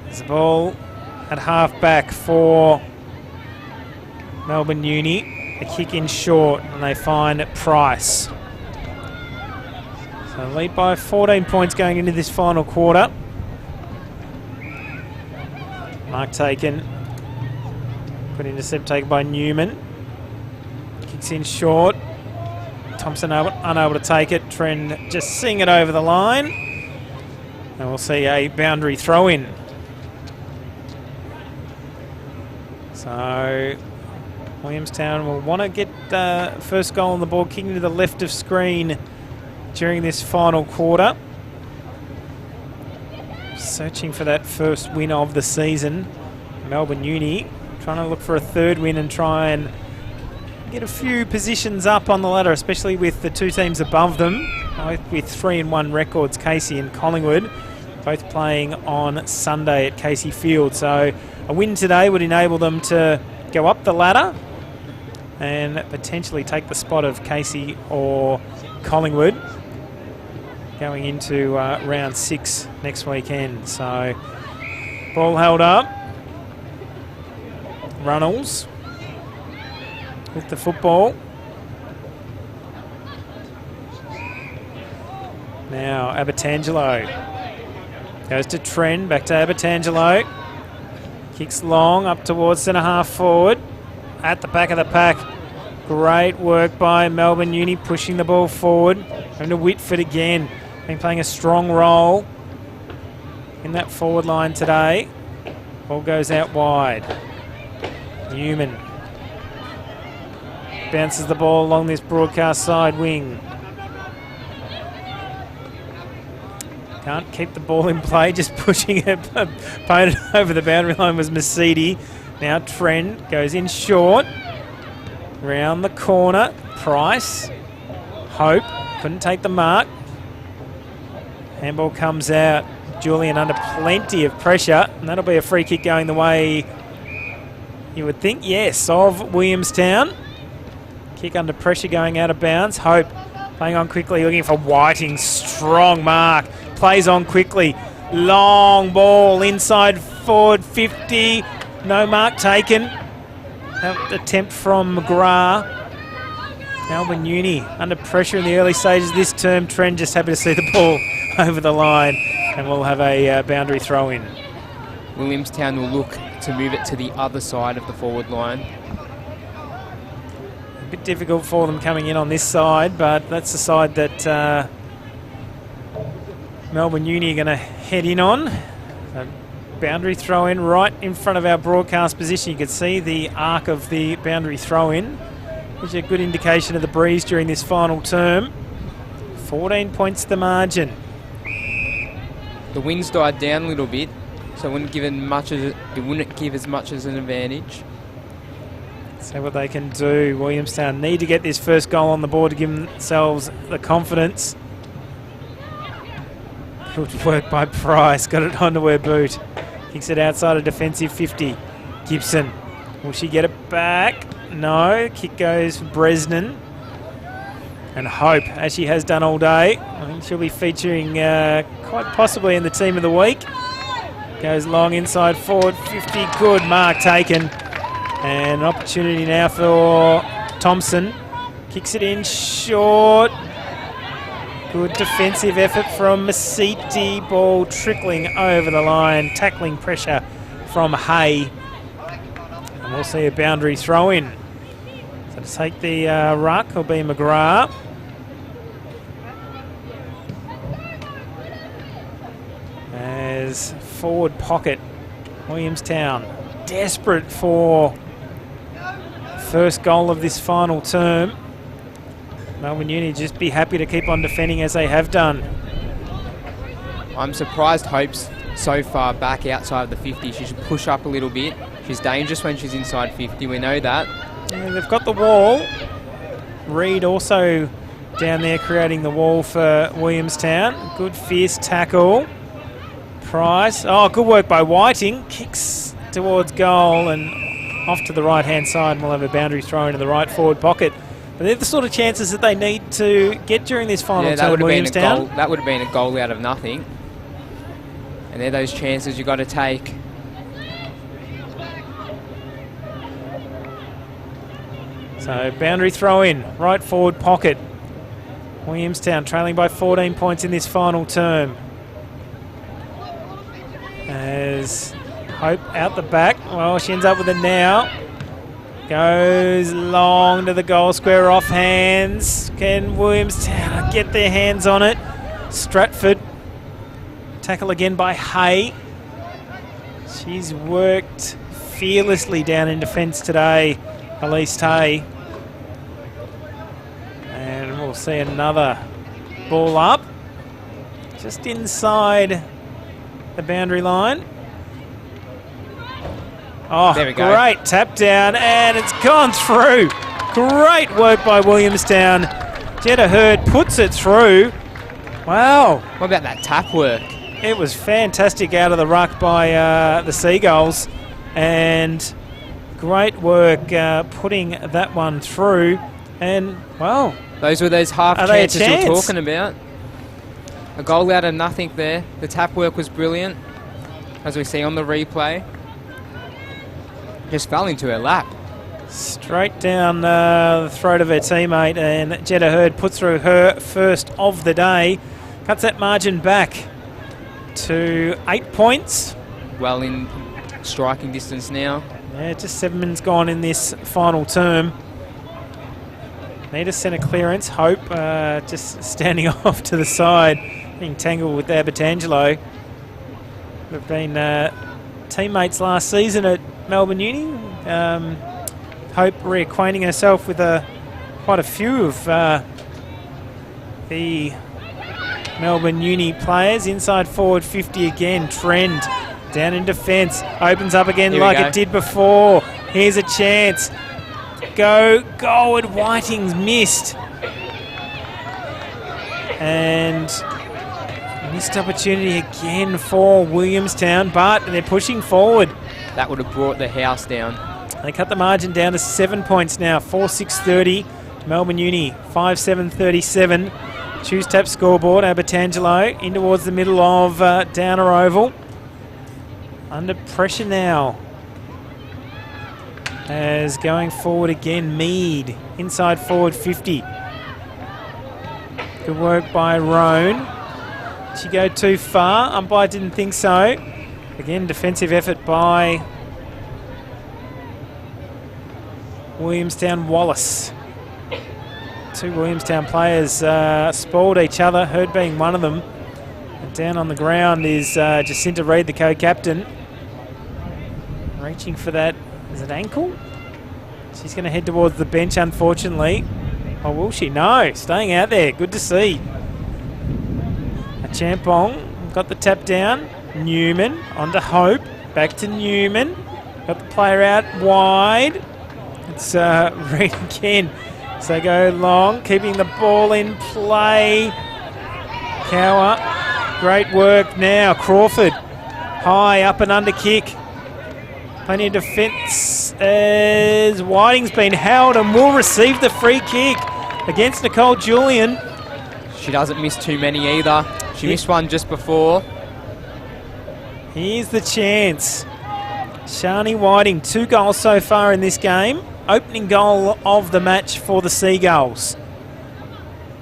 There's the ball at half-back for Melbourne Uni. A kick in short and they find Price. So lead by 14 points going into this final quarter. Mark taken. Good intercept taken by Newman. Kicks in short. Thompson unable to take it. Trent just seeing it over the line. And we'll see a boundary throw in. So Williamstown will want to get first goal on the ball, kicking to the left of screen during this final quarter. Searching for that first win of the season. Melbourne Uni trying to look for a third win and try and get a few positions up on the ladder, especially with the two teams above them, with 3-1 records, Casey and Collingwood. both playing on Sunday at Casey Field. So a win today would enable them to go up the ladder and potentially take the spot of Casey or Collingwood going into round 6 next weekend. So ball held up. Runnels with the football. Now Abertangelo goes to Trent, back to Abertangelo. Kicks long up towards centre half forward. At the back of the pack. Great work by Melbourne Uni, pushing the ball forward. Going to Whitford again. Been playing a strong role in that forward line today. Ball goes out wide. Newman bounces the ball along this broadcast side wing. Can't keep the ball in play, just pushing it. Opponent over the boundary line was Mercedes. Now Trent goes in short. Round the corner. Price. Hope. Couldn't take the mark. Handball comes out. Julian under plenty of pressure. And that'll be a free kick going the way, you would think, yes, of Williamstown. Kick under pressure going out of bounds. Hope playing on quickly, looking for Whiting. Strong mark. Plays on quickly. Long ball inside forward 50. No mark taken. That attempt from McGrath. Melbourne Uni under pressure in the early stages of this term. Trent just happy to see the ball over the line, and we'll have a boundary throw in. Williamstown will look to move it to the other side of the forward line. A bit difficult for them coming in on this side, but that's the side that Melbourne Uni are going to head in on. A boundary throw in right in front of our broadcast position. You can see the arc of the boundary throw in, which is a good indication of the breeze during this final term. 14 points the margin. The wind's died down a little bit, so it wouldn't give as much as an advantage. See what they can do. Williamstown need to get this first goal on the board to give themselves the confidence. Good work by Price. Got it onto her boot. Kicks it outside a defensive 50. Gibson. Will she get it back? No. Kick goes for Bresnan. And Hope, as she has done all day. I think she'll be featuring quite possibly in the team of the week. Goes long inside forward 50. Good mark taken. And an opportunity now for Thompson. Kicks it in short. Good defensive effort from Masiti. Ball trickling over the line. Tackling pressure from Hay. And we'll see a boundary throw in. So to take the ruck will be McGrath. As forward pocket, Williamstown desperate for first goal of this final term. Melbourne Uni just be happy to keep on defending as they have done. I'm surprised Hope's so far back outside of the 50. She should push up a little bit. She's dangerous when she's inside 50, we know that. Yeah, they've got the wall. Reid also down there creating the wall for Williamstown. Good fierce tackle. Price. Oh, good work by Whiting. Kicks towards goal and off to the right-hand side, and we'll have a boundary throw into the right forward pocket. But they're the sort of chances that they need to get during this final term, Williamstown. That would have been a goal out of nothing. And they're those chances you've got to take. So boundary throw in, right forward pocket. Williamstown trailing by 14 points in this final term. As Hope out the back. Well, she ends up with it now. Goes long to the goal square off hands. Can Williamstown get their hands on it? Stratford. Tackle again by Hay. She's worked fearlessly down in defence today, Elise Hay. And we'll see another ball up. Just inside the boundary line. Oh, there we go. Great tap down, and it's gone through. Great work by Williamstown. Jetta Hurd puts it through. Wow. What about that tap work? It was fantastic out of the ruck by the Seagulls, and great work putting that one through. And, well, those were those half chances you were talking about. A goal out of nothing there. The tap work was brilliant, as we see on the replay. Just fell into her lap. Straight down the throat of her teammate, and Jetta Hurd puts through her first of the day. Cuts that margin back to 8 points. Well in striking distance now. Yeah, just 7 minutes gone in this final term. Need a centre clearance. Hope just standing off to the side, being tangled with Abertangelo. We've been teammates last season at Melbourne Uni. Hope reacquainting herself with quite a few of the Melbourne Uni players. Inside forward 50 again. Trend down in defence. Opens up again like it did before. Here's a chance. Goal at Whiting's missed. And missed opportunity again for Williamstown, but they're pushing forward. That would have brought the house down. They cut the margin down to 7 points now. 4-6-30. Melbourne Uni 5-7-37. Choose tap scoreboard. Abertangelo in towards the middle of Downer Oval. Under pressure now. As going forward again, Mead. Inside forward 50. Good work by Roan. Did she go too far? Umpire didn't think so. Again, defensive effort by Williamstown Wallace. Two Williamstown players spoiled each other, Hurd being one of them. And down on the ground is Jacinta Reid, the co-captain. Reaching for that, is it ankle? She's going to head towards the bench, unfortunately. Oh, will she? No, staying out there. Good to see. A Champong got the tap down. Newman onto Hope. Back to Newman. Got the player out wide. It's Reid again. So go long, keeping the ball in play. Cower. Great work now. Crawford. High up and under kick. Plenty of defence as Whiting's been held and will receive the free kick against Nicole Julian. She doesn't miss too many either. She missed one just before. Here's the chance. Shani Whiting, 2 goals so far in this game. Opening goal of the match for the Seagulls.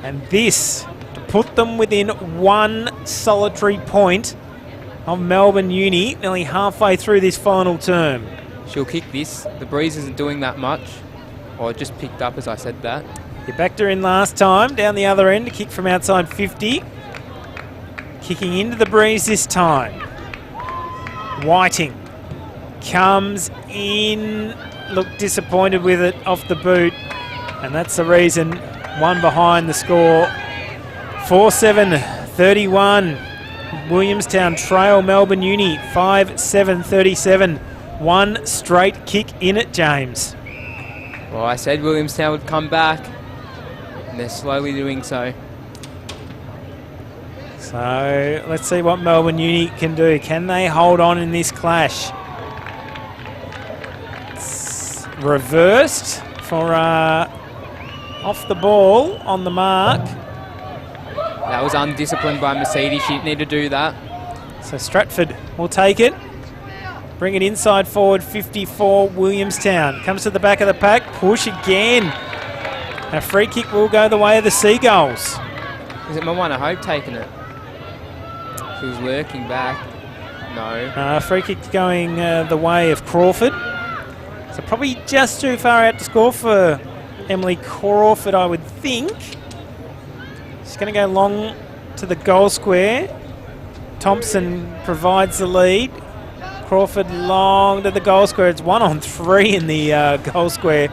And this to put them within 1 solitary point of Melbourne Uni, nearly halfway through this final term. She'll kick this. The breeze isn't doing that much. Or just picked up as I said that. You backed her in last time, down the other end, a kick from outside 50. Kicking into the breeze this time. Whiting comes in, looked disappointed with it off the boot, and that's the reason. One behind the score. 4-7-31. Williamstown trail Melbourne Uni 5-7-37. 1 straight kick in it, James. Well, I said Williamstown would come back, and they're slowly doing so. So let's see what Melbourne Uni can do. Can they hold on in this clash? It's reversed for off the ball on the mark. That was undisciplined by Mercedes. She didn't need to do that. So Stratford will take it. Bring it inside forward 54 Williamstown. Comes to the back of the pack. Push again. A free kick will go the way of the Seagulls. Is it Moana Hope taking it? She was lurking back. No. Free kick going the way of Crawford. So probably just too far out to score for Emily Crawford, I would think. She's going to go long to the goal square. Thompson provides the lead. Crawford long to the goal square. It's 1-on-3 in the goal square.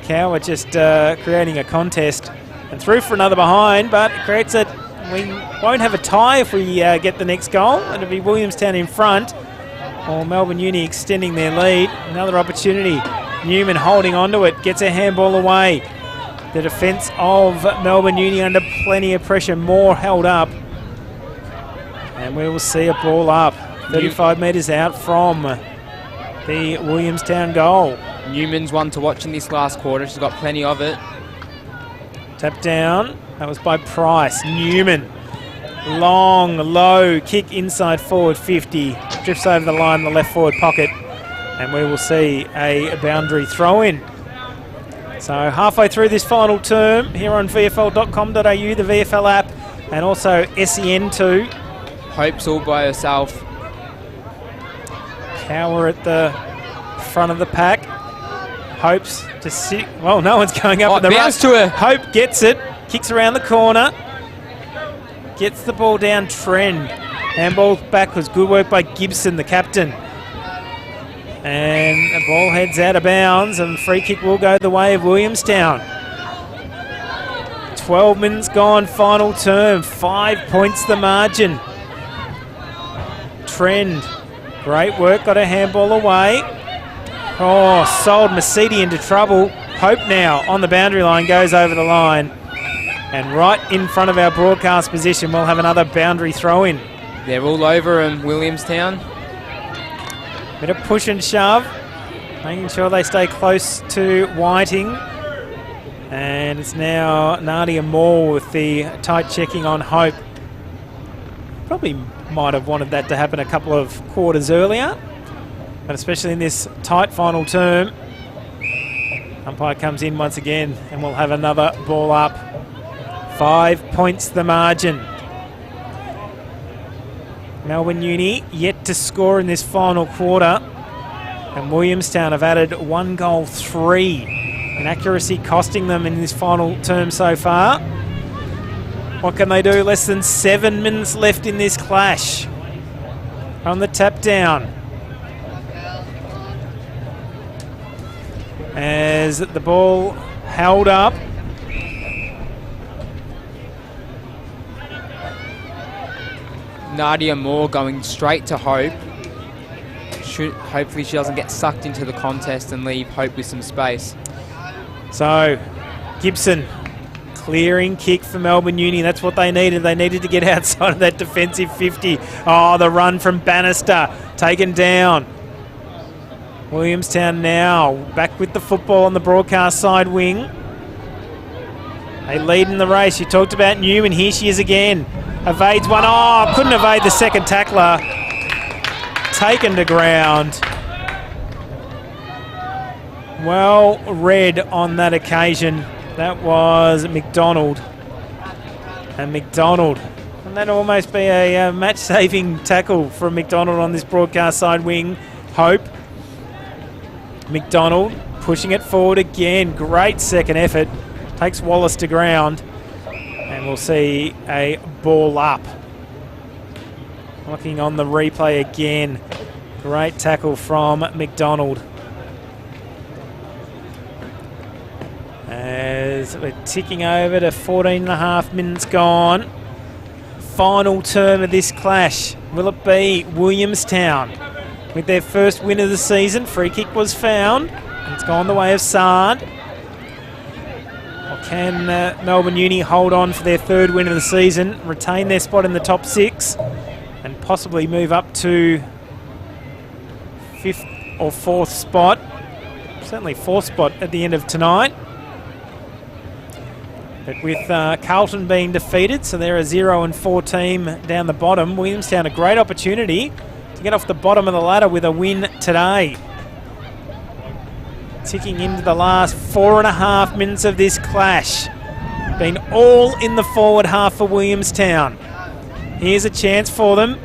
Cower just creating a contest. And through for another behind, but it creates it. We won't have a tie if we get the next goal. It'll be Williamstown in front, or Melbourne Uni extending their lead. Another opportunity. Newman holding onto it, gets a handball away. The defence of Melbourne Uni under plenty of pressure, more held up. And we will see a ball up. 35 metres out from the Williamstown goal. Newman's one to watch in this last quarter. She's got plenty of it. Tap down. That was by Price. Newman. Long, low kick inside forward 50. Drifts over the line in the left forward pocket. And we will see a boundary throw in. So halfway through this final term here on VFL.com.au, the VFL app, and also SEN2. Hope's all by herself. Cower at the front of the pack. Hope's to sit. Well, no one's going up. The bounce to her. Hope gets it. Kicks around the corner. Gets the ball down. Trend. Handball back was good work by Gibson, the captain. And the ball heads out of bounds, and free kick will go the way of Williamstown. 12 minutes gone, final term. 5 points the margin. Trend. Great work, got a handball away. Oh, sold Mercedes into trouble. Hope now on the boundary line, goes over the line. And right in front of our broadcast position, we'll have another boundary throw in. They're all over in Williamstown. Bit of push and shove, making sure they stay close to Whiting. And it's now Nadia Moore with the tight checking on Hope. Probably might have wanted that to happen a couple of quarters earlier, but especially in this tight final term. Umpire comes in once again and we'll have another ball up. 5 points the margin. Melbourne Uni yet to score in this final quarter, and Williamstown have added 1 goal 3. Inaccuracy costing them in this final term so far. What can they do? Less than 7 minutes left in this clash. On the tap down. As the ball held up. Nadia Moore going straight to Hope. Hopefully she doesn't get sucked into the contest and leave Hope with some space. So, Gibson, clearing kick for Melbourne Uni. That's what they needed. They needed to get outside of that defensive 50. Oh, the run from Bannister, taken down. Williamstown now back with the football on the broadcast side wing. They lead in the race. You talked about Newman. Here she is again. Evades one. Oh, couldn't evade the second tackler. Taken to ground. Well read on that occasion. That was McDonald. And McDonald. And that'd almost be a match-saving tackle from McDonald on this broadcast side wing. Hope. McDonald pushing it forward again. Great second effort. Takes Wallace to ground. And we'll see a ball up. Looking on the replay again. Great tackle from McDonald. As we're ticking over to 14.5 minutes gone. Final term of this clash. Will it be Williamstown with their first win of the season? Free kick was found. It's gone the way of Sard. Or can Melbourne Uni hold on for their third win of the season, retain their spot in the top 6, and possibly move up to 5th or 4th spot? Certainly 4th spot at the end of tonight. But with Carlton being defeated, so they're a 0-4 team down the bottom, Williamstown a great opportunity to get off the bottom of the ladder with a win today. Ticking into the last 4.5 minutes of this clash. Been all in the forward half for Williamstown. Here's a chance for them.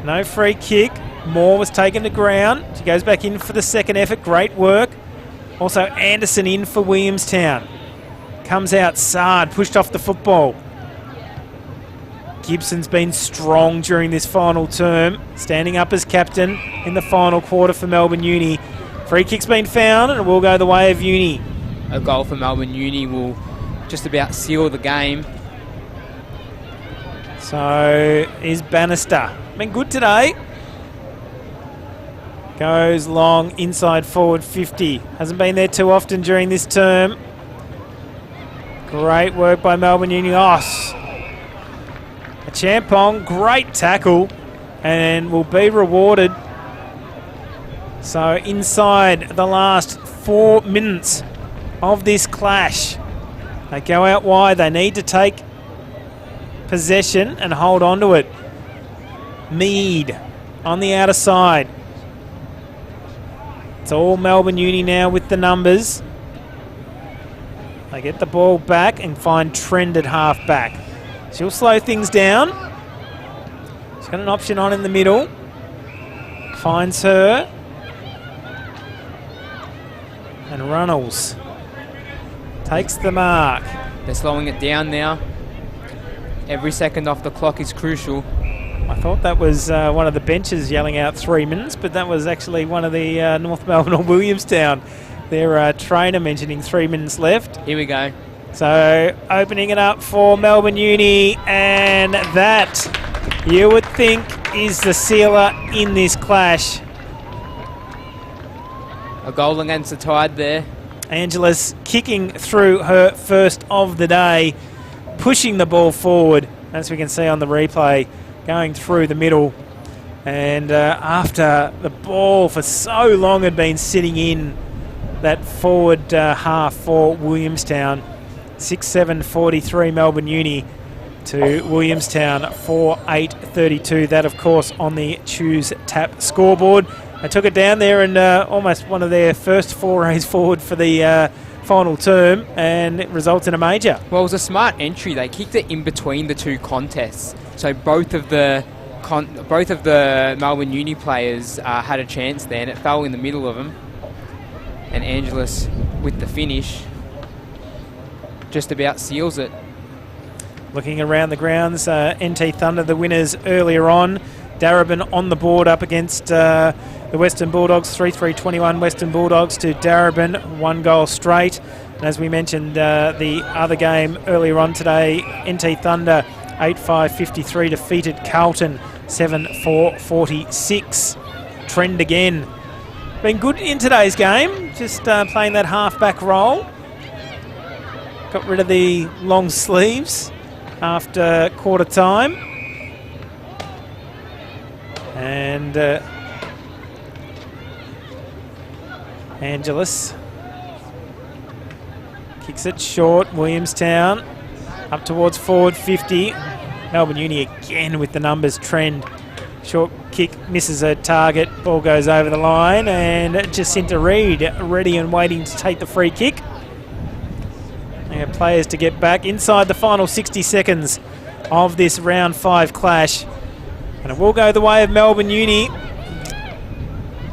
No free kick. Moore was taken to ground. She goes back in for the second effort. Great work. Also Anderson in for Williamstown. Comes out Sard, pushed off the football. Gibson's been strong during this final term, standing up as captain in the final quarter for Melbourne Uni. Free kick's been found and it will go the way of Uni. A goal for Melbourne Uni will just about seal the game. So is Bannister. Been good today. Goes long, inside forward 50. Hasn't been there too often during this term. Great work by Melbourne Uni. Oh, a Champong, great tackle, and will be rewarded. So inside the last 4 minutes of this clash, they go out wide. They need to take possession and hold on to it. Mead on the outer side. It's all Melbourne Uni now with the numbers. They get the ball back and find Trend at half back. She'll slow things down. She's got an option on in the middle. Finds her. And Runnels takes the mark. They're slowing it down now. Every second off the clock is crucial. I thought that was one of the benches yelling out 3 minutes, but that was actually one of the North Melbourne or Williamstown. Their trainer mentioning 3 minutes left. Here we go. So opening it up for Melbourne Uni, and that, you would think, is the sealer in this clash. A goal against the Tide there. Angelis kicking through her first of the day, pushing the ball forward, as we can see on the replay, going through the middle. And after the ball for so long had been sitting in that forward half for Williamstown, 6-7-43 Melbourne Uni to Williamstown 4-8-32. That, of course, on the Choose Tap scoreboard. They took it down there and almost one of their first forays forward for the final term, and it results in a major. Well, it was a smart entry. They kicked it in between the two contests, so both of the Melbourne Uni players had a chance there, and it fell in the middle of them. And Angelis, with the finish, just about seals it. Looking around the grounds, NT Thunder, the winners earlier on. Darebin on the board up against the Western Bulldogs, 3-3-21 Western Bulldogs to Darebin, 1 goal straight. And as we mentioned, the other game earlier on today, NT Thunder 8-5-53 defeated Carlton 7-4-46. Trend again. Been good in today's game, just playing that half-back role. Got rid of the long sleeves after quarter time. And Angelis kicks it short. Williamstown up towards forward 50. Melbourne Uni again with the numbers. Trend. Short kick misses her target. Ball goes over the line, and Jacinta Reid ready and waiting to take the free kick. They have players to get back inside the final 60 seconds of this round 5 clash. And it will go the way of Melbourne Uni.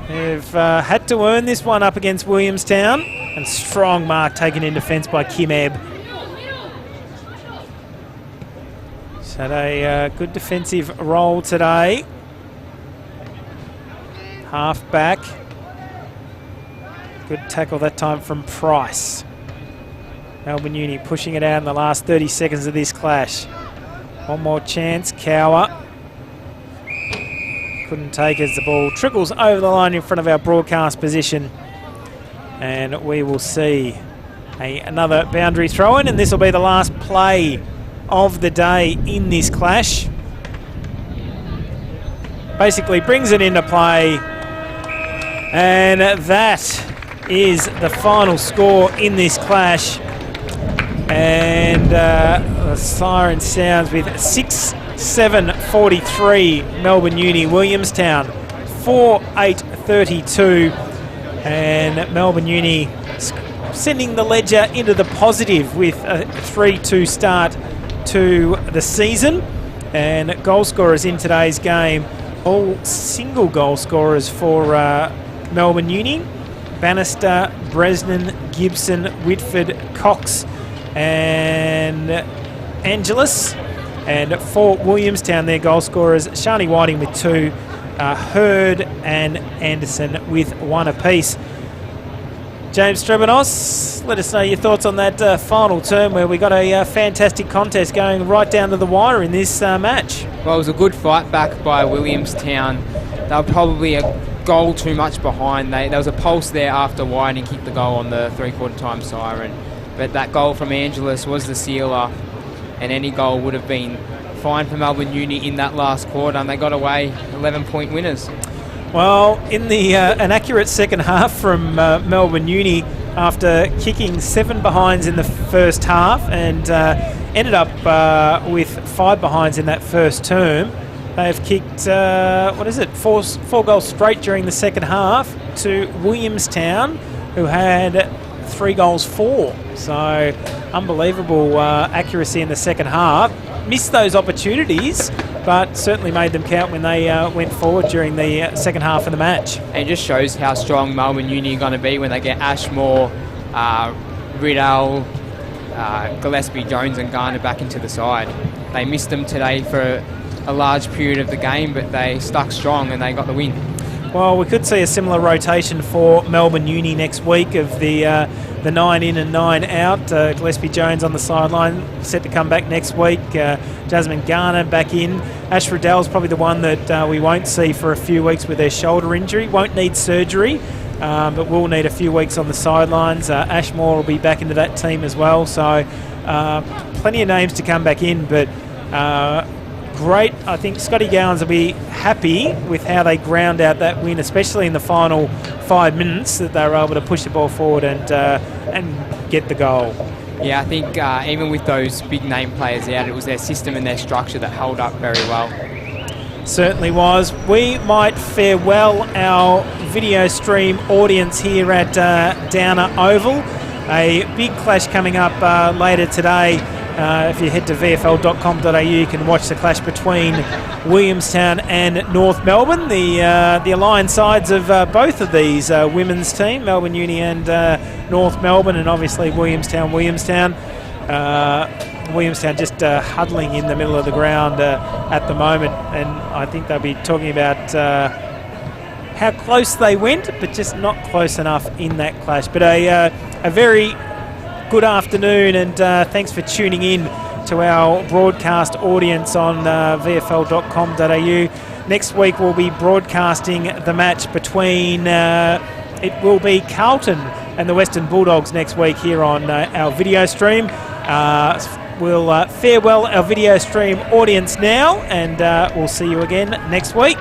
They've had to earn this one up against Williamstown. And strong mark taken in defence by Kim Ebb. She's had a good defensive role today. Half back. Good tackle that time from Price. Melbourne Uni pushing it out in the last 30 seconds of this clash. One more chance. Cower. Couldn't take as the ball trickles over the line in front of our broadcast position. And we will see another boundary throw in, and this will be the last play of the day in this clash. Basically brings it into play, and that is the final score in this clash. And the siren sounds with 6-7-43 Melbourne Uni, Williamstown 4-8-32, and Melbourne Uni sending the ledger into the positive with a 3-2 start to the season. And goal scorers in today's game, all single goal scorers for Melbourne Uni. Bannister, Bresnan, Gibson, Whitford, Cox and Angelis. And for Williamstown, their goal scorers, Shani Whiting with 2, Hurd and Anderson with 1 apiece. James Strebanos, let us know your thoughts on that final term where we got a fantastic contest going right down to the wire in this match. Well, it was a good fight back by Williamstown. They were probably a goal too much behind. There was a pulse there after Whiting kicked the goal on the 3/4 time siren. But that goal from Angelis was the sealer, and any goal would have been fine for Melbourne Uni in that last quarter, and they got away 11-point winners. Well, in the an accurate second half from Melbourne Uni, after kicking 7 behinds in the first half and ended up with 5 behinds in that first term, they've kicked, 4 goals straight during the second half to Williamstown, who had 3 goals for. So unbelievable accuracy in the second half. Missed those opportunities, but certainly made them count when they went forward during the second half of the match. And it just shows how strong Melbourne Uni are going to be when they get Ashmore, Riddell, Gillespie, Jones and Garner back into the side. They missed them today for a large period of the game, but they stuck strong and they got the win. Well, we could see a similar rotation for Melbourne Uni next week of the 9 in and 9 out. Gillespie Jones on the sideline, set to come back next week. Jasmine Garner back in. Ash Riddell's probably the one that we won't see for a few weeks with their shoulder injury. Won't need surgery, but will need a few weeks on the sidelines. Ashmore will be back into that team as well. So plenty of names to come back in, but great. I think Scotty Gowans will be happy with how they ground out that win, especially in the final 5 minutes, that they were able to push the ball forward and get the goal. Yeah, I think even with those big name players out, it was their system and their structure that held up very well. Certainly was. We might farewell our video stream audience here at Downer Oval. A big clash coming up later today. If you head to VFL.com.au, you can watch the clash between Williamstown and North Melbourne, the aligned sides of both of these women's team, Melbourne Uni and North Melbourne, and obviously Williamstown just huddling in the middle of the ground at the moment, and I think they'll be talking about how close they went, but just not close enough in that clash. But a very good afternoon, and thanks for tuning in to our broadcast audience on VFL.com.au. Next week we'll be broadcasting the match between, it will be Carlton and the Western Bulldogs next week here on our video stream. We'll farewell our video stream audience now, and we'll see you again next week.